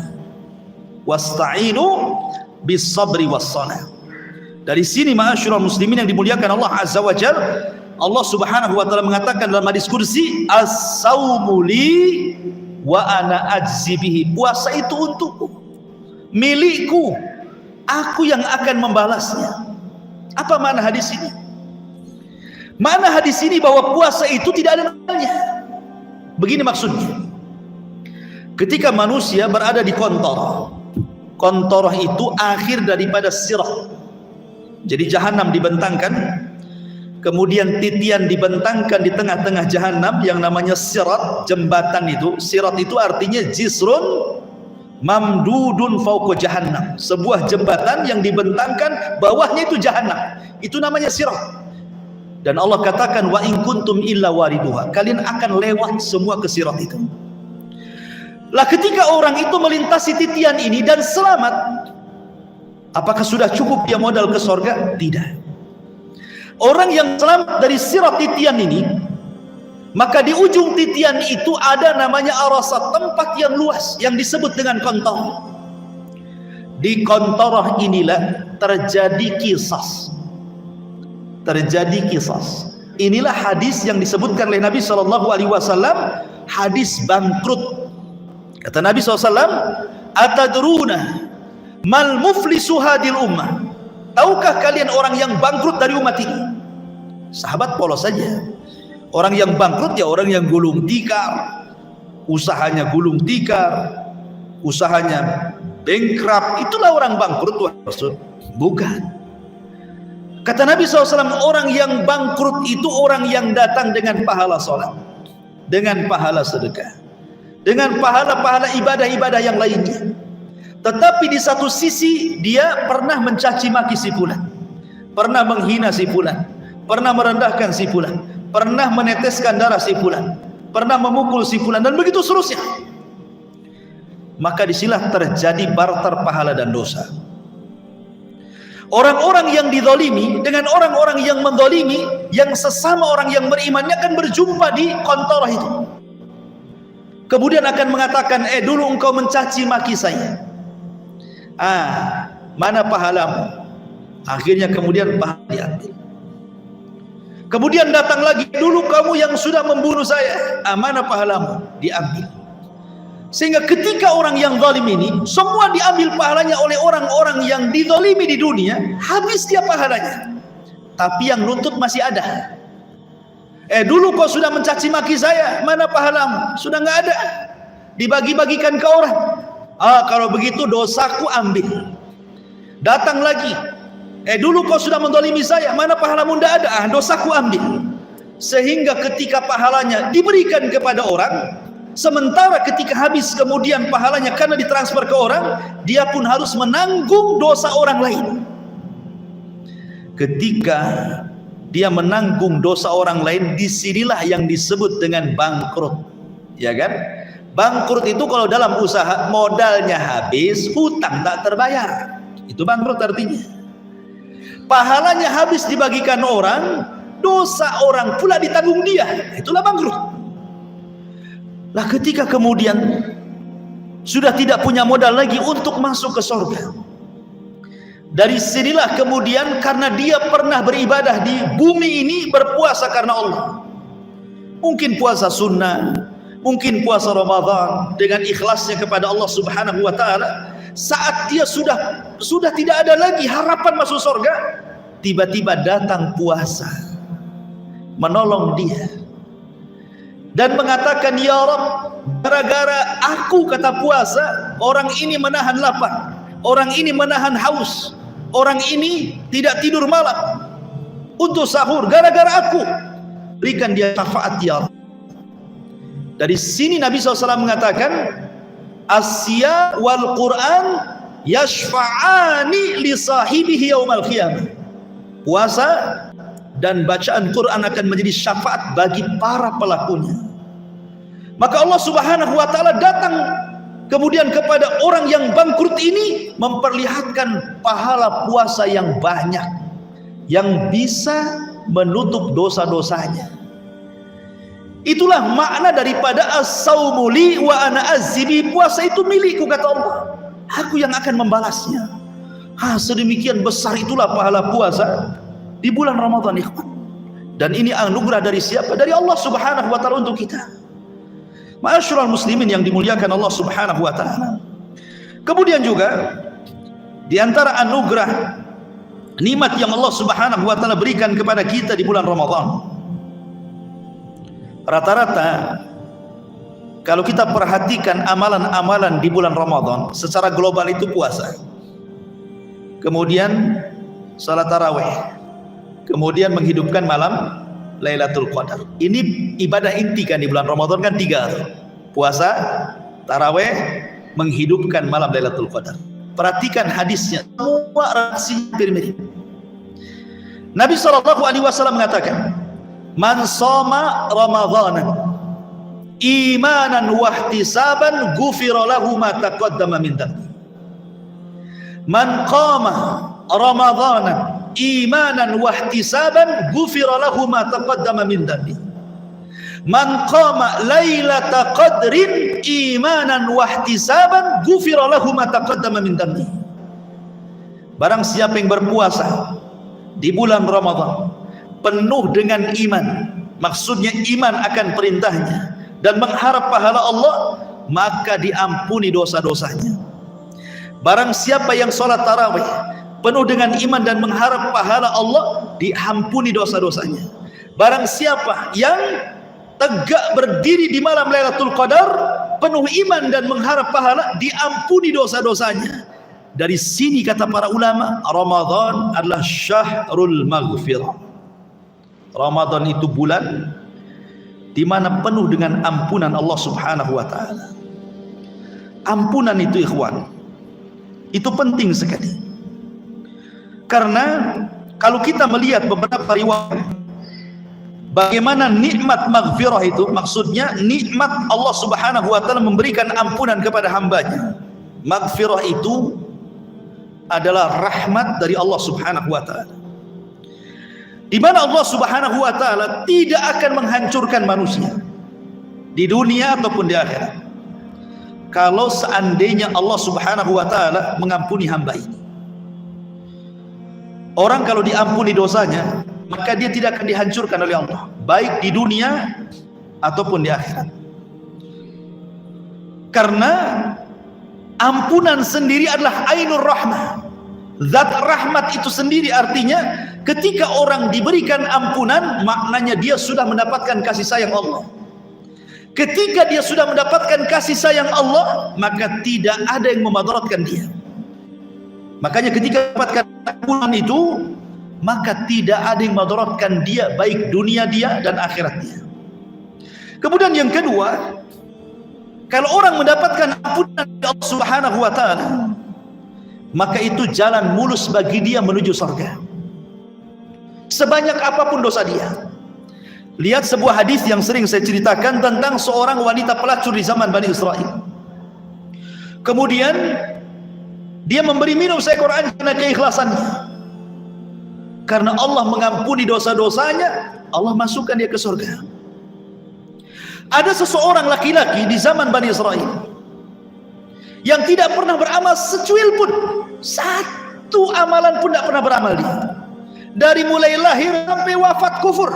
Wasta'inu bis-sabri was-salah. Dari sini ma'asyiral muslimin yang dimuliakan Allah Azza wa Jalla, Allah Subhanahu wa taala mengatakan dalam hadis kursi, as-saumu li wa ana ajzi bihi. Puasa itu untukku, milikku, aku yang akan membalasnya. Apa makna hadis ini? Makna hadis ini bahwa puasa itu tidak ada namanya. Begini maksudnya, ketika manusia berada di kontor itu akhir daripada sirat. Jadi jahanam dibentangkan, kemudian titian dibentangkan di tengah-tengah jahanam yang namanya sirat, jembatan itu. Sirat itu artinya jisrun mamdudun fauqa jahannam, sebuah jembatan yang dibentangkan bawahnya itu jahanam. Itu namanya sirat. Dan Allah katakan wa in kuntum illa wariduha, kalian akan lewat semua ke sirat itu. Lah ketika orang itu melintasi titian ini dan selamat, apakah sudah cukup dia modal ke surga? Tidak. Orang yang selamat dari sirat titian ini, maka di ujung titian itu ada namanya arasat, tempat yang luas yang disebut dengan kontor. Di kontorah inilah terjadi kisas. Inilah hadis yang disebutkan oleh Nabi SAW, hadis bangkrut. Kata Nabi SAW, atadruna mal muflisu hadil ummah, tahukah kalian orang yang bangkrut dari umat ini? Sahabat polos saja. Orang yang bangkrut ya orang yang gulung tikar, usahanya gulung tikar, usahanya bankrupt, itulah orang bangkrut. Bukan. Kata Nabi SAW, orang yang bangkrut itu orang yang datang dengan pahala sholat, dengan pahala sedekah, dengan pahala-pahala ibadah-ibadah yang lainnya. Tetapi di satu sisi dia pernah mencaci maki si fulan, pernah menghina si fulan, pernah merendahkan si fulan, pernah meneteskan darah si fulan, pernah memukul si fulan, dan begitu seterusnya. Maka disinilah terjadi barter pahala dan dosa. Orang-orang yang dizalimi dengan orang-orang yang menzalimi, yang sesama orang yang beriman, akan berjumpa di kontorah itu. Kemudian akan mengatakan, dulu engkau mencaci maki saya, mana pahalamu? Akhirnya kemudian pahala diambil. Kemudian datang lagi, dulu kamu yang sudah membunuh saya, mana pahalamu? Diambil. Sehingga ketika orang yang zalim ini, semua diambil pahalanya oleh orang-orang yang dizalimi di dunia, habis dia pahalanya. Tapi yang nuntut masih ada. Dulu kau sudah mencaci maki saya, mana pahalamu? Sudah nggak ada, dibagi-bagikan ke orang. Kalau begitu dosaku ambil. Datang lagi, dulu kau sudah menzalimi saya, mana pahalamu? Nggak ada, dosaku ambil. Sehingga ketika pahalanya diberikan kepada orang, sementara ketika habis kemudian pahalanya karena ditransfer ke orang, dia pun harus menanggung dosa orang lain. Ketika dia menanggung dosa orang lain, disinilah yang disebut dengan bangkrut, ya kan? Bangkrut itu kalau dalam usaha modalnya habis, hutang tak terbayar, itu bangkrut artinya. Pahalanya habis dibagikan orang, dosa orang pula ditanggung dia, itulah bangkrut. Lah ketika kemudian sudah tidak punya modal lagi untuk masuk ke surga, dari sinilah kemudian karena dia pernah beribadah di bumi ini, berpuasa karena Allah, mungkin puasa sunnah, mungkin puasa Ramadan dengan ikhlasnya kepada Allah Subhanahu wa taala, saat dia sudah tidak ada lagi harapan masuk surga, tiba-tiba datang puasa menolong dia dan mengatakan, ya Rabb, gara-gara aku, kata puasa, orang ini menahan lapar, orang ini menahan haus, orang ini tidak tidur malam untuk sahur, gara-gara aku, berikan dia syafaat ya Rabb. Dari sini Nabi SAW mengatakan, Asya wal Quran yashfa'ani li sahibihi yaumal qiyamah. Puasa dan bacaan Quran akan menjadi syafaat bagi para pelakunya. Maka Allah Subhanahu wa taala datang kemudian kepada orang yang bangkrut ini, memperlihatkan pahala puasa yang banyak yang bisa menutup dosa-dosanya. Itulah makna daripada as-saumu li wa ana azzibi, puasa itu milikku, kata Allah, aku yang akan membalasnya. Sedemikian besar itulah pahala puasa di bulan Ramadan, ikhwan. Dan ini anugerah dari siapa? Dari Allah Subhanahu wa taala untuk kita. Ma'asyiral muslimin yang dimuliakan Allah Subhanahu wa taala. Kemudian juga di antara anugerah nikmat yang Allah Subhanahu wa taala berikan kepada kita di bulan Ramadan, rata-rata kalau kita perhatikan amalan-amalan di bulan Ramadan secara global itu puasa, kemudian salat tarawih, kemudian menghidupkan malam Lailatul Qadar. Ini ibadah inti kan di bulan Ramadan kan 3, puasa, tarawih, menghidupkan malam Lailatul Qadar. Perhatikan hadisnya, semua reaksinya mirip-mirip. Nabi SAW mengatakan, man shoma Ramadhanan imanan wa ihtisaban ghufira lahu ma taqaddama min dhanbi. Man qama Ramadhanan imanan wa ihtisaban ghufira lahu ma taqaddama min dhanbi. Man qama lailata qadrin imanan wa ihtisaban ghufira lahu ma taqaddama min dhanbi. Barang siapa yang berpuasa di bulan Ramadan penuh dengan iman, maksudnya iman akan perintahnya dan mengharap pahala Allah, maka diampuni dosa-dosanya. Barang siapa yang sholat tarawih penuh dengan iman dan mengharap pahala Allah, diampuni dosa-dosanya. Barang siapa yang tegak berdiri di malam Lailatul Qadar penuh iman dan mengharap pahala, diampuni dosa-dosanya. Dari sini kata para ulama, Ramadan adalah syahrul maghfirah. Ramadan itu bulan di mana penuh dengan ampunan Allah Subhanahu wa taala. Ampunan itu, ikhwan, itu penting sekali. Karena kalau kita melihat beberapa riwayat Bagaimana nikmat maghfirah itu? Maksudnya nikmat Allah Subhanahu wa taala memberikan ampunan kepada hambanya. Maghfirah itu adalah rahmat dari Allah Subhanahu wa taala, di mana Allah Subhanahu wa taala tidak akan menghancurkan manusia di dunia ataupun di akhirat kalau seandainya Allah Subhanahu wa taala mengampuni hamba ini. Orang kalau diampuni dosanya, maka dia tidak akan dihancurkan oleh Allah, baik di dunia ataupun di akhirat. Karena ampunan sendiri adalah ainur rahmah, zat rahmat itu sendiri. Artinya ketika orang diberikan ampunan, maknanya dia sudah mendapatkan kasih sayang Allah. Ketika dia sudah mendapatkan kasih sayang Allah, maka tidak ada yang memadaratkan dia. Makanya ketika mendapatkan ampunan itu, maka tidak ada yang memadaratkan dia, baik dunia dia dan akhiratnya. Kemudian yang kedua, kalau orang mendapatkan ampunan dari Allah Subhanahu wa taala, maka itu jalan mulus bagi dia menuju surga, sebanyak apapun dosa dia. Lihat sebuah hadis yang sering saya ceritakan tentang seorang wanita pelacur di zaman Bani Israel. Kemudian dia memberi minum seekor anjing karena keikhlasannya. Karena Allah mengampuni dosa-dosanya, Allah masukkan dia ke surga. Ada seseorang laki-laki di zaman Bani Israel yang tidak pernah beramal secuil pun, satu amalan pun tidak pernah beramal dia. Dari mulai lahir sampai wafat kufur,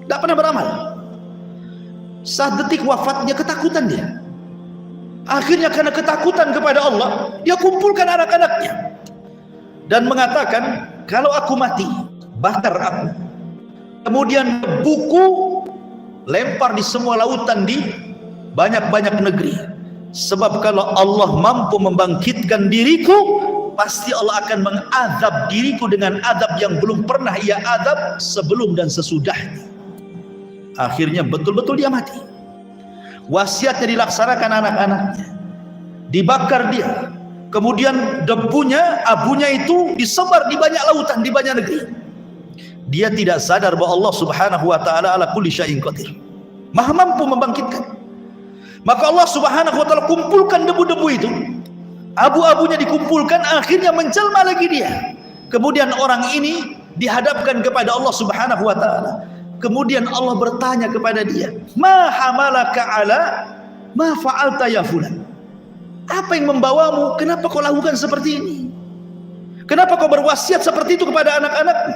tidak pernah beramal. Saat detik wafatnya ketakutan dia. Akhirnya karena ketakutan kepada Allah, dia kumpulkan anak-anaknya dan mengatakan, kalau aku mati, bakar aku. Kemudian buku lempar di semua lautan di banyak-banyak negeri. Sebab kalau Allah mampu membangkitkan diriku, pasti Allah akan mengazab diriku dengan azab yang belum pernah ia azab sebelum dan sesudahnya. Akhirnya betul-betul dia mati. Wasiatnya dilaksanakan anak-anaknya, dibakar dia. Kemudian debunya, abunya itu disebar di banyak lautan, di banyak negeri. Dia tidak sadar bahwa Allah Subhanahu wa taala ala kulli syai'in qadir, Maha mampu membangkitkan. Maka Allah Subhanahu wa taala kumpulkan debu-debu itu, abu-abunya dikumpulkan, akhirnya menjelma lagi dia. Kemudian orang ini dihadapkan kepada Allah Subhanahu wa taala. Kemudian Allah bertanya kepada dia, "Ma hamalaka ala ma fa'alta ya fulan?" Apa yang membawamu? Kenapa kau lakukan seperti ini? Kenapa kau berwasiat seperti itu kepada anak-anakmu?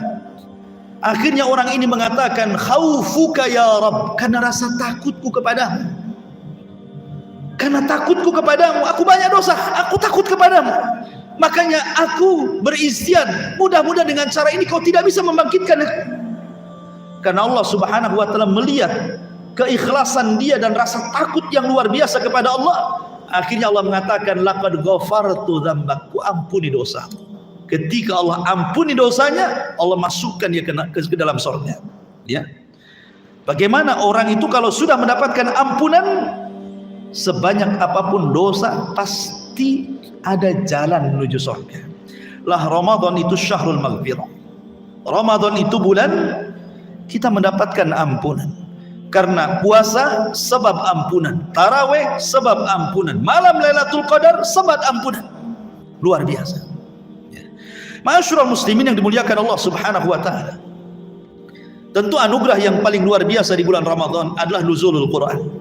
Akhirnya orang ini mengatakan, "Khaufuka ya Rabb," karena rasa takutku kepadamu. Karena takutku kepadamu, aku banyak dosa, aku takut kepadamu. Makanya aku beristighfar, mudah-mudahan dengan cara ini kau tidak bisa membangkitkan aku. Karena Allah Subhanahu wa taala melihat keikhlasan dia dan rasa takut yang luar biasa kepada Allah. Akhirnya Allah mengatakan, laqad ghafartu dzambak, ku ampuni dosa. Ketika Allah ampuni dosanya, Allah masukkan dia ke dalam surga. Ya. Bagaimana orang itu kalau sudah mendapatkan ampunan, sebanyak apapun dosa pasti ada jalan menuju surga. Lah Ramadan itu syahrul maghfirah. Ramadan itu bulan kita mendapatkan ampunan. Karena puasa sebab ampunan, tarawih sebab ampunan, malam Lailatul Qadar sebab ampunan. Luar biasa. Ya. Ma'asyiral muslimin yang dimuliakan Allah Subhanahu wa taala. Tentu anugerah yang paling luar biasa di bulan Ramadan adalah nuzulul Quran.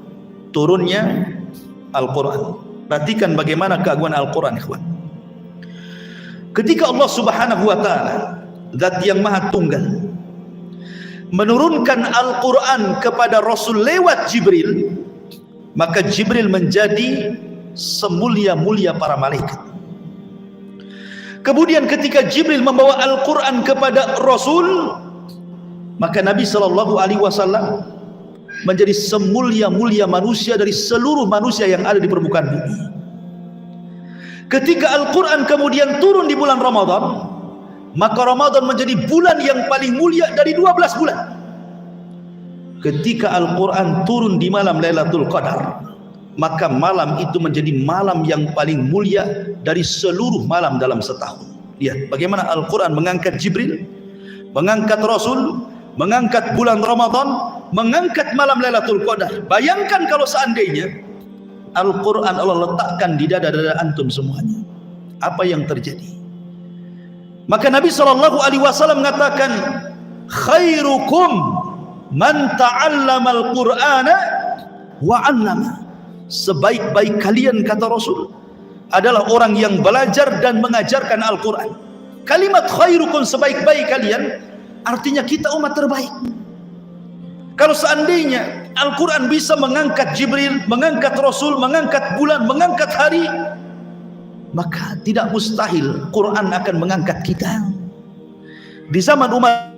Turunnya Al-Quran. Perhatikan bagaimana keagungan Al-Quran, ikhwan. Ketika Allah Subhanahu wa taala, zat yang maha tunggal, menurunkan Al-Quran kepada Rasul lewat Jibril, maka Jibril menjadi semulia-mulia para malaikat. Kemudian ketika Jibril membawa Al-Quran kepada Rasul, maka Nabi SAW menjadi semulia-mulia manusia dari seluruh manusia yang ada di permukaan bumi. Ketika Al-Quran kemudian turun di bulan Ramadan, maka Ramadan menjadi bulan yang paling mulia dari 12 bulan. Ketika Al-Quran turun di malam Lailatul Qadar, maka malam itu menjadi malam yang paling mulia dari seluruh malam dalam setahun. Lihat bagaimana Al-Quran mengangkat Jibril, mengangkat Rasul, mengangkat bulan Ramadan, mengangkat malam Lailatul Qadar. Bayangkan kalau seandainya Al-Quran Allah letakkan di dada-dada antum semuanya, apa yang terjadi? Maka Nabi SAW mengatakan, khairukum man ta'allama al-Qur'ana wa 'allama. Sebaik-baik kalian, kata Rasul, adalah orang yang belajar dan mengajarkan Al-Quran. Kalimat khairukum, sebaik-baik kalian, artinya kita umat terbaik. Kalau seandainya Al-Quran bisa mengangkat Jibril, mengangkat Rasul, mengangkat bulan, mengangkat hari, maka tidak mustahil Quran akan mengangkat kita. Di zaman Umar,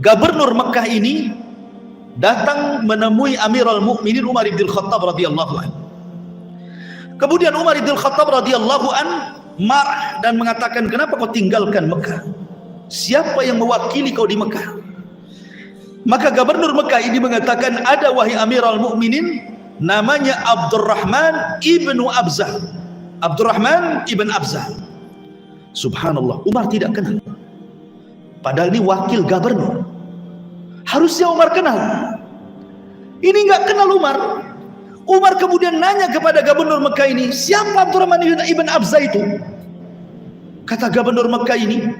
Gubernur Mekah ini datang menemui Amirul Mukminin Umar bin Khattab radhiyallahu anhu. Kemudian Umar bin Khattab radhiyallahu anhu marah dan mengatakan, kenapa kau tinggalkan Mekah? Siapa yang mewakili kau di Mekah? Maka Gubernur Mekah ini mengatakan, ada wahai Amirul Mukminin, namanya Abdurrahman ibnu Abzah. Abdurrahman ibn Abzah. Subhanallah, Umar tidak kenal. Padahal ini wakil gubernur. Harusnya Umar kenal. Ini nggak kenal Umar. Umar kemudian nanya kepada Gubernur Mekah ini, siapa Abdurrahman ibn Abzah itu? Kata Gubernur Mekah ini,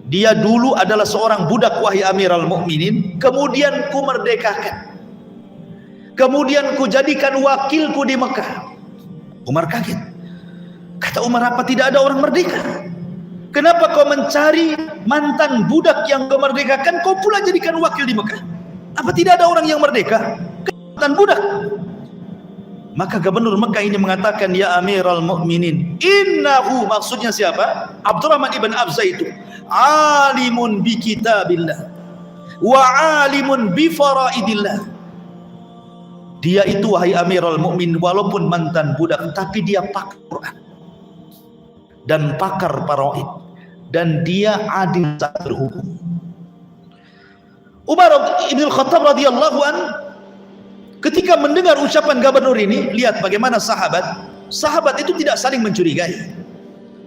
dia dulu adalah seorang budak wahai Amirul Mukminin, kemudian ku merdekakan, kemudian ku jadikan wakilku di Mekah. Umar kaget. Kata Umar, apa tidak ada orang merdeka? Kenapa kau mencari mantan budak yang kau merdekakan, kau pula jadikan wakil di Mekah? Apa tidak ada orang yang merdeka? Mantan budak. Maka Gubernur Mekah ini mengatakan, ya Amirul Mukminin, innahu, maksudnya siapa? Abdurrahman ibn Abzah itu alimun bi kitabillah wa alimun bi faraidillah. Dia itu wahai Amirul Mukminin, walaupun mantan budak, tapi dia pakar Quran dan pakar faraid, dan dia adil saat berhukum. Umar bin Khattab radhiyallahu anhu ketika mendengar ucapan gubernur ini, lihat bagaimana sahabat itu tidak saling mencurigai.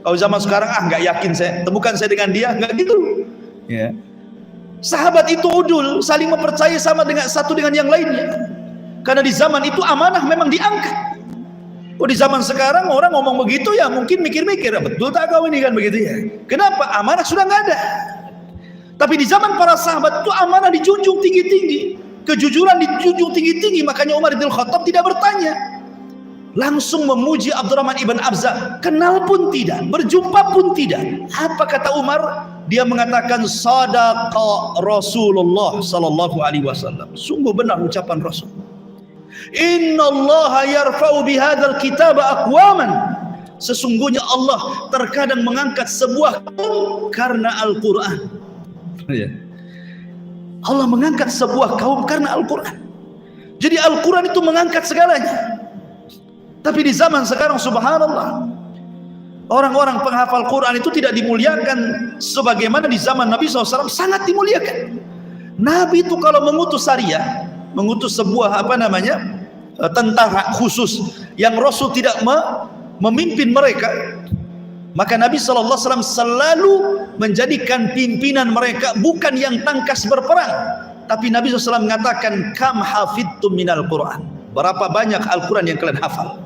Kalau zaman sekarang, nggak yakin saya, temukan saya dengan dia, nggak gitu. Ya. Sahabat itu udul, saling mempercayai sama dengan satu dengan yang lainnya. Karena di zaman itu amanah memang diangkat. Oh, di zaman sekarang orang ngomong begitu ya mungkin mikir-mikir, betul tak kau ini kan begitu ya? Kenapa? Amanah sudah nggak ada. Tapi di zaman para sahabat itu amanah dijunjung tinggi-tinggi, kejujuran dijunjung tinggi-tinggi. Makanya Umar bin Khattab tidak bertanya, langsung memuji Abdurrahman ibn Abzah. Kenal pun tidak, berjumpa pun tidak. Apa kata Umar? Dia mengatakan, sadaqa Rasulullah sallallahu alaihi wasallam. Sungguh benar ucapan Rasul. Innallaha yarfa'u bihadzal kitab aqwaman. Sesungguhnya Allah terkadang mengangkat sebuah kaum karena Al-Qur'an. Allah mengangkat sebuah kaum karena Al-Qur'an. Jadi Al-Qur'an itu mengangkat segalanya. Tapi di zaman sekarang subhanallah, orang-orang penghafal Quran itu tidak dimuliakan sebagaimana di zaman Nabi SAW sangat dimuliakan. Nabi itu kalau mengutus syariah, mengutus sebuah tentara khusus yang Rasul tidak memimpin mereka, maka Nabi SAW selalu menjadikan pimpinan mereka bukan yang tangkas berperang, tapi Nabi SAW mengatakan, kam hafidtum minal Quran, berapa banyak Al-Quran yang kalian hafal.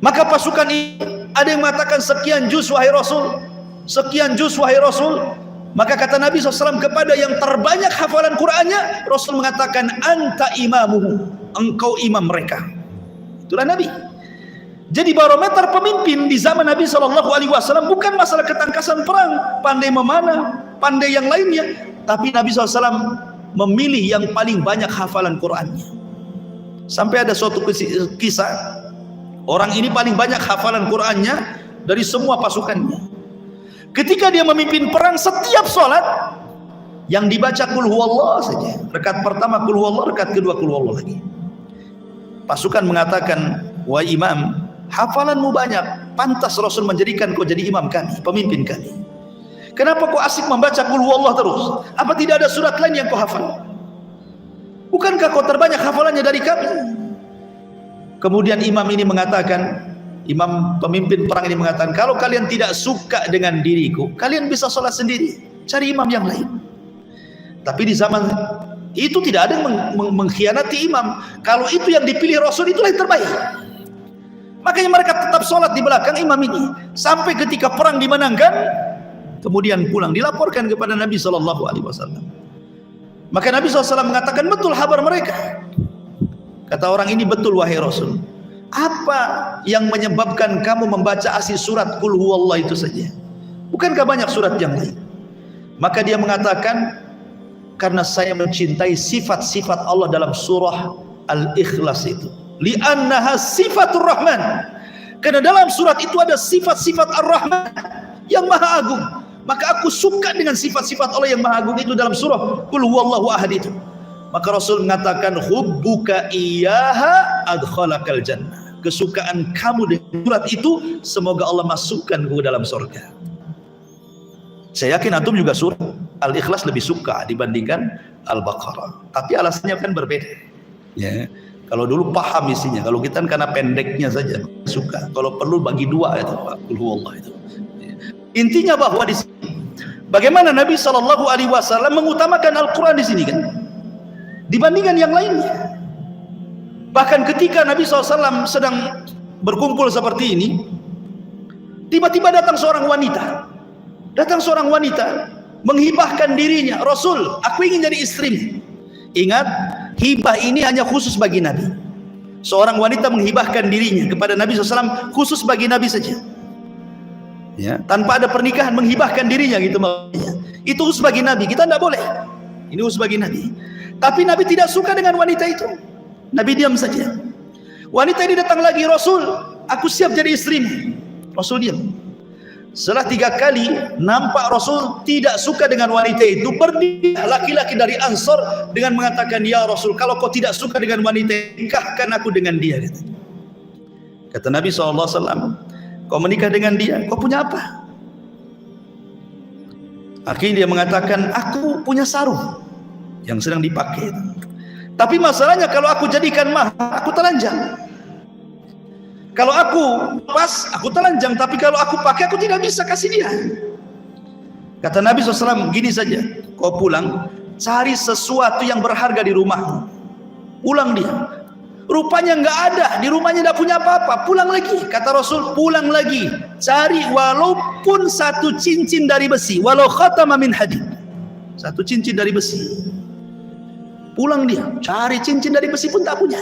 Maka pasukan ini ada yang mengatakan sekian juz wahai Rasul, sekian juz wahai Rasul. Maka kata Nabi SAW kepada yang terbanyak hafalan Qur'annya, Rasul mengatakan, anta imamuhu, engkau imam mereka. Itulah Nabi. Jadi barometer pemimpin di zaman Nabi SAW bukan masalah ketangkasan perang, pandai memanah, pandai yang lainnya, tapi Nabi SAW memilih yang paling banyak hafalan Qur'annya. Sampai ada suatu kisah, orang ini paling banyak hafalan Qur'annya dari semua pasukannya. Ketika dia memimpin perang, setiap sholat yang dibaca qul huwallah saja. Rakaat pertama qul huwallah, rakaat kedua qul huwallah lagi. Pasukan mengatakan, wahai imam, hafalanmu banyak, pantas Rasul menjadikan kau jadi imam kami, pemimpin kami. Kenapa kau asik membaca qul huwallah terus? Apa tidak ada surat lain yang kau hafal? Bukankah kau terbanyak hafalannya dari kami? Kemudian imam ini mengatakan, imam pemimpin perang ini mengatakan, kalau kalian tidak suka dengan diriku, kalian bisa sholat sendiri. cari imam yang lain. Tapi di zaman itu tidak ada yang mengkhianati imam. Kalau itu yang dipilih Rasul, itulah yang terbaik. Makanya mereka tetap sholat di belakang imam ini sampai ketika perang dimenangkan, kemudian pulang dilaporkan kepada Nabi SAW. Maka Nabi SAW mengatakan, betul kabar mereka. Kata orang ini, betul wahai Rasul. Apa yang menyebabkan kamu membaca asli surat Qul Huwallah itu saja? Bukankah banyak surat yang lain? Maka dia mengatakan, karena saya mencintai sifat-sifat Allah dalam surah Al-Ikhlas itu. Li'annaha sifatur Rahman. Karena dalam surat itu ada sifat-sifat Ar-Rahman yang Maha Agung. Maka aku suka dengan sifat-sifat Allah yang Maha Agung itu dalam surah Qul Huwallahu Ahad itu. Maka Rasul mengatakan, hubbuka iyyaha adkhalakal jannah. Kesukaan kamu dengan surat itu, semoga Allah masukkan ke dalam surga. Saya yakin antum juga surah Al-Ikhlas lebih suka dibandingkan Al-Baqarah. Tapi alasannya kan berbeda. Ya, kalau dulu paham isinya, kalau kita karena pendeknya saja suka. Kalau perlu bagi dua itu, Qul Huwallah itu. Intinya bahwa di sini, bagaimana Nabi SAW mengutamakan Al-Quran di sini kan, dibandingkan yang lainnya. Bahkan ketika Nabi SAW sedang berkumpul seperti ini, tiba-tiba datang seorang wanita. Menghibahkan dirinya, Rasul, aku ingin jadi istrimu. Ingat, hibah ini hanya khusus bagi Nabi. Seorang wanita menghibahkan dirinya kepada Nabi SAW khusus bagi Nabi saja. Ya, tanpa ada pernikahan, menghibahkan dirinya gitu maksudnya. Itu khusus bagi Nabi, kita tidak boleh. Ini khusus bagi Nabi. Tapi Nabi tidak suka dengan wanita itu. Nabi diam saja. Wanita ini datang lagi, Rasul, aku siap jadi istrimu. Rasul diam. Setelah 3 kali nampak Rasul tidak suka dengan wanita itu, berdiri laki-laki dari Ansor dengan mengatakan, ya Rasul, kalau kau tidak suka dengan wanita, nikahkan aku dengan dia. Kata Nabi SAW, kau menikah dengan dia, kau punya apa? Akhirnya dia mengatakan, aku punya sarung yang sedang dipakai. Tapi masalahnya kalau aku jadikan mahar, aku telanjang. Kalau aku pas, aku telanjang. Tapi kalau aku pakai, aku tidak bisa kasih dia. Kata Nabi SAW, gini saja, kau pulang, cari sesuatu yang berharga di rumahmu. Pulang dia. Rupanya nggak ada, di rumahnya tidak punya apa-apa. Pulang lagi. Kata Rasul, pulang lagi. Cari walaupun 1 cincin dari besi. Walau khatama min hadid. 1 cincin dari besi. Pulang dia, cari cincin dari besi pun tak punya.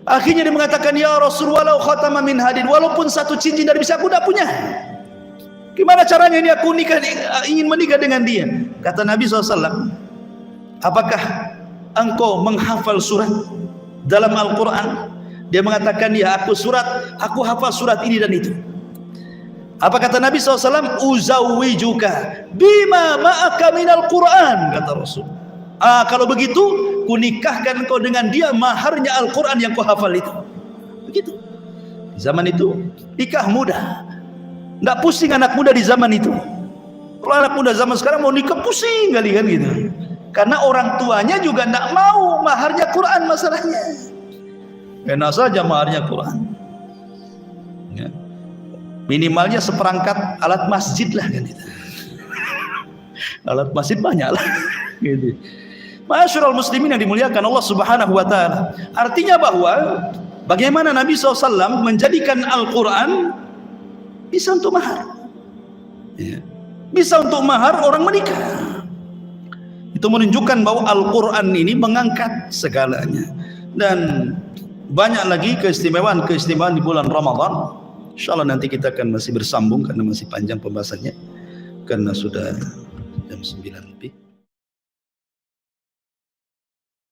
Akhirnya dia mengatakan, ya Rasul, walau khatama min hadid, walaupun 1 cincin dari besi aku tak punya. Gimana caranya ini aku ingin menikah dengan dia? Kata Nabi SAW, apakah engkau menghafal surat dalam Al-Quran? Dia mengatakan, ya aku hafal surat ini dan itu. Apa kata Nabi SAW? Uzawwijuka bima ma'aka minal Quran, kata Rasul. Kalau begitu, kunikahkan kau dengan dia, maharnya Al-Quran yang kau hafal itu. Begitu. Di zaman itu, nikah mudah. Tidak pusing anak muda di zaman itu. Kalau anak muda zaman sekarang mau nikah pusing kali kan gitu. Karena orang tuanya juga tidak mau maharnya Quran masalahnya. Enak saja maharnya Quran. Ya. Minimalnya seperangkat alat masjid lah kan gitu. Alat masjid banyak lah. Gitu. Ma'asyiral muslimin yang dimuliakan Allah Subhanahu wa taala. Artinya bahwa bagaimana Nabi SAW menjadikan Al-Quran bisa untuk mahar. Ya. Bisa untuk mahar orang menikah. Itu menunjukkan bahwa Al-Quran ini mengangkat segalanya. Dan banyak lagi keistimewaan di bulan Ramadan. Insyaallah nanti kita akan masih bersambung karena masih panjang pembahasannya. Karena sudah jam 9 lebih.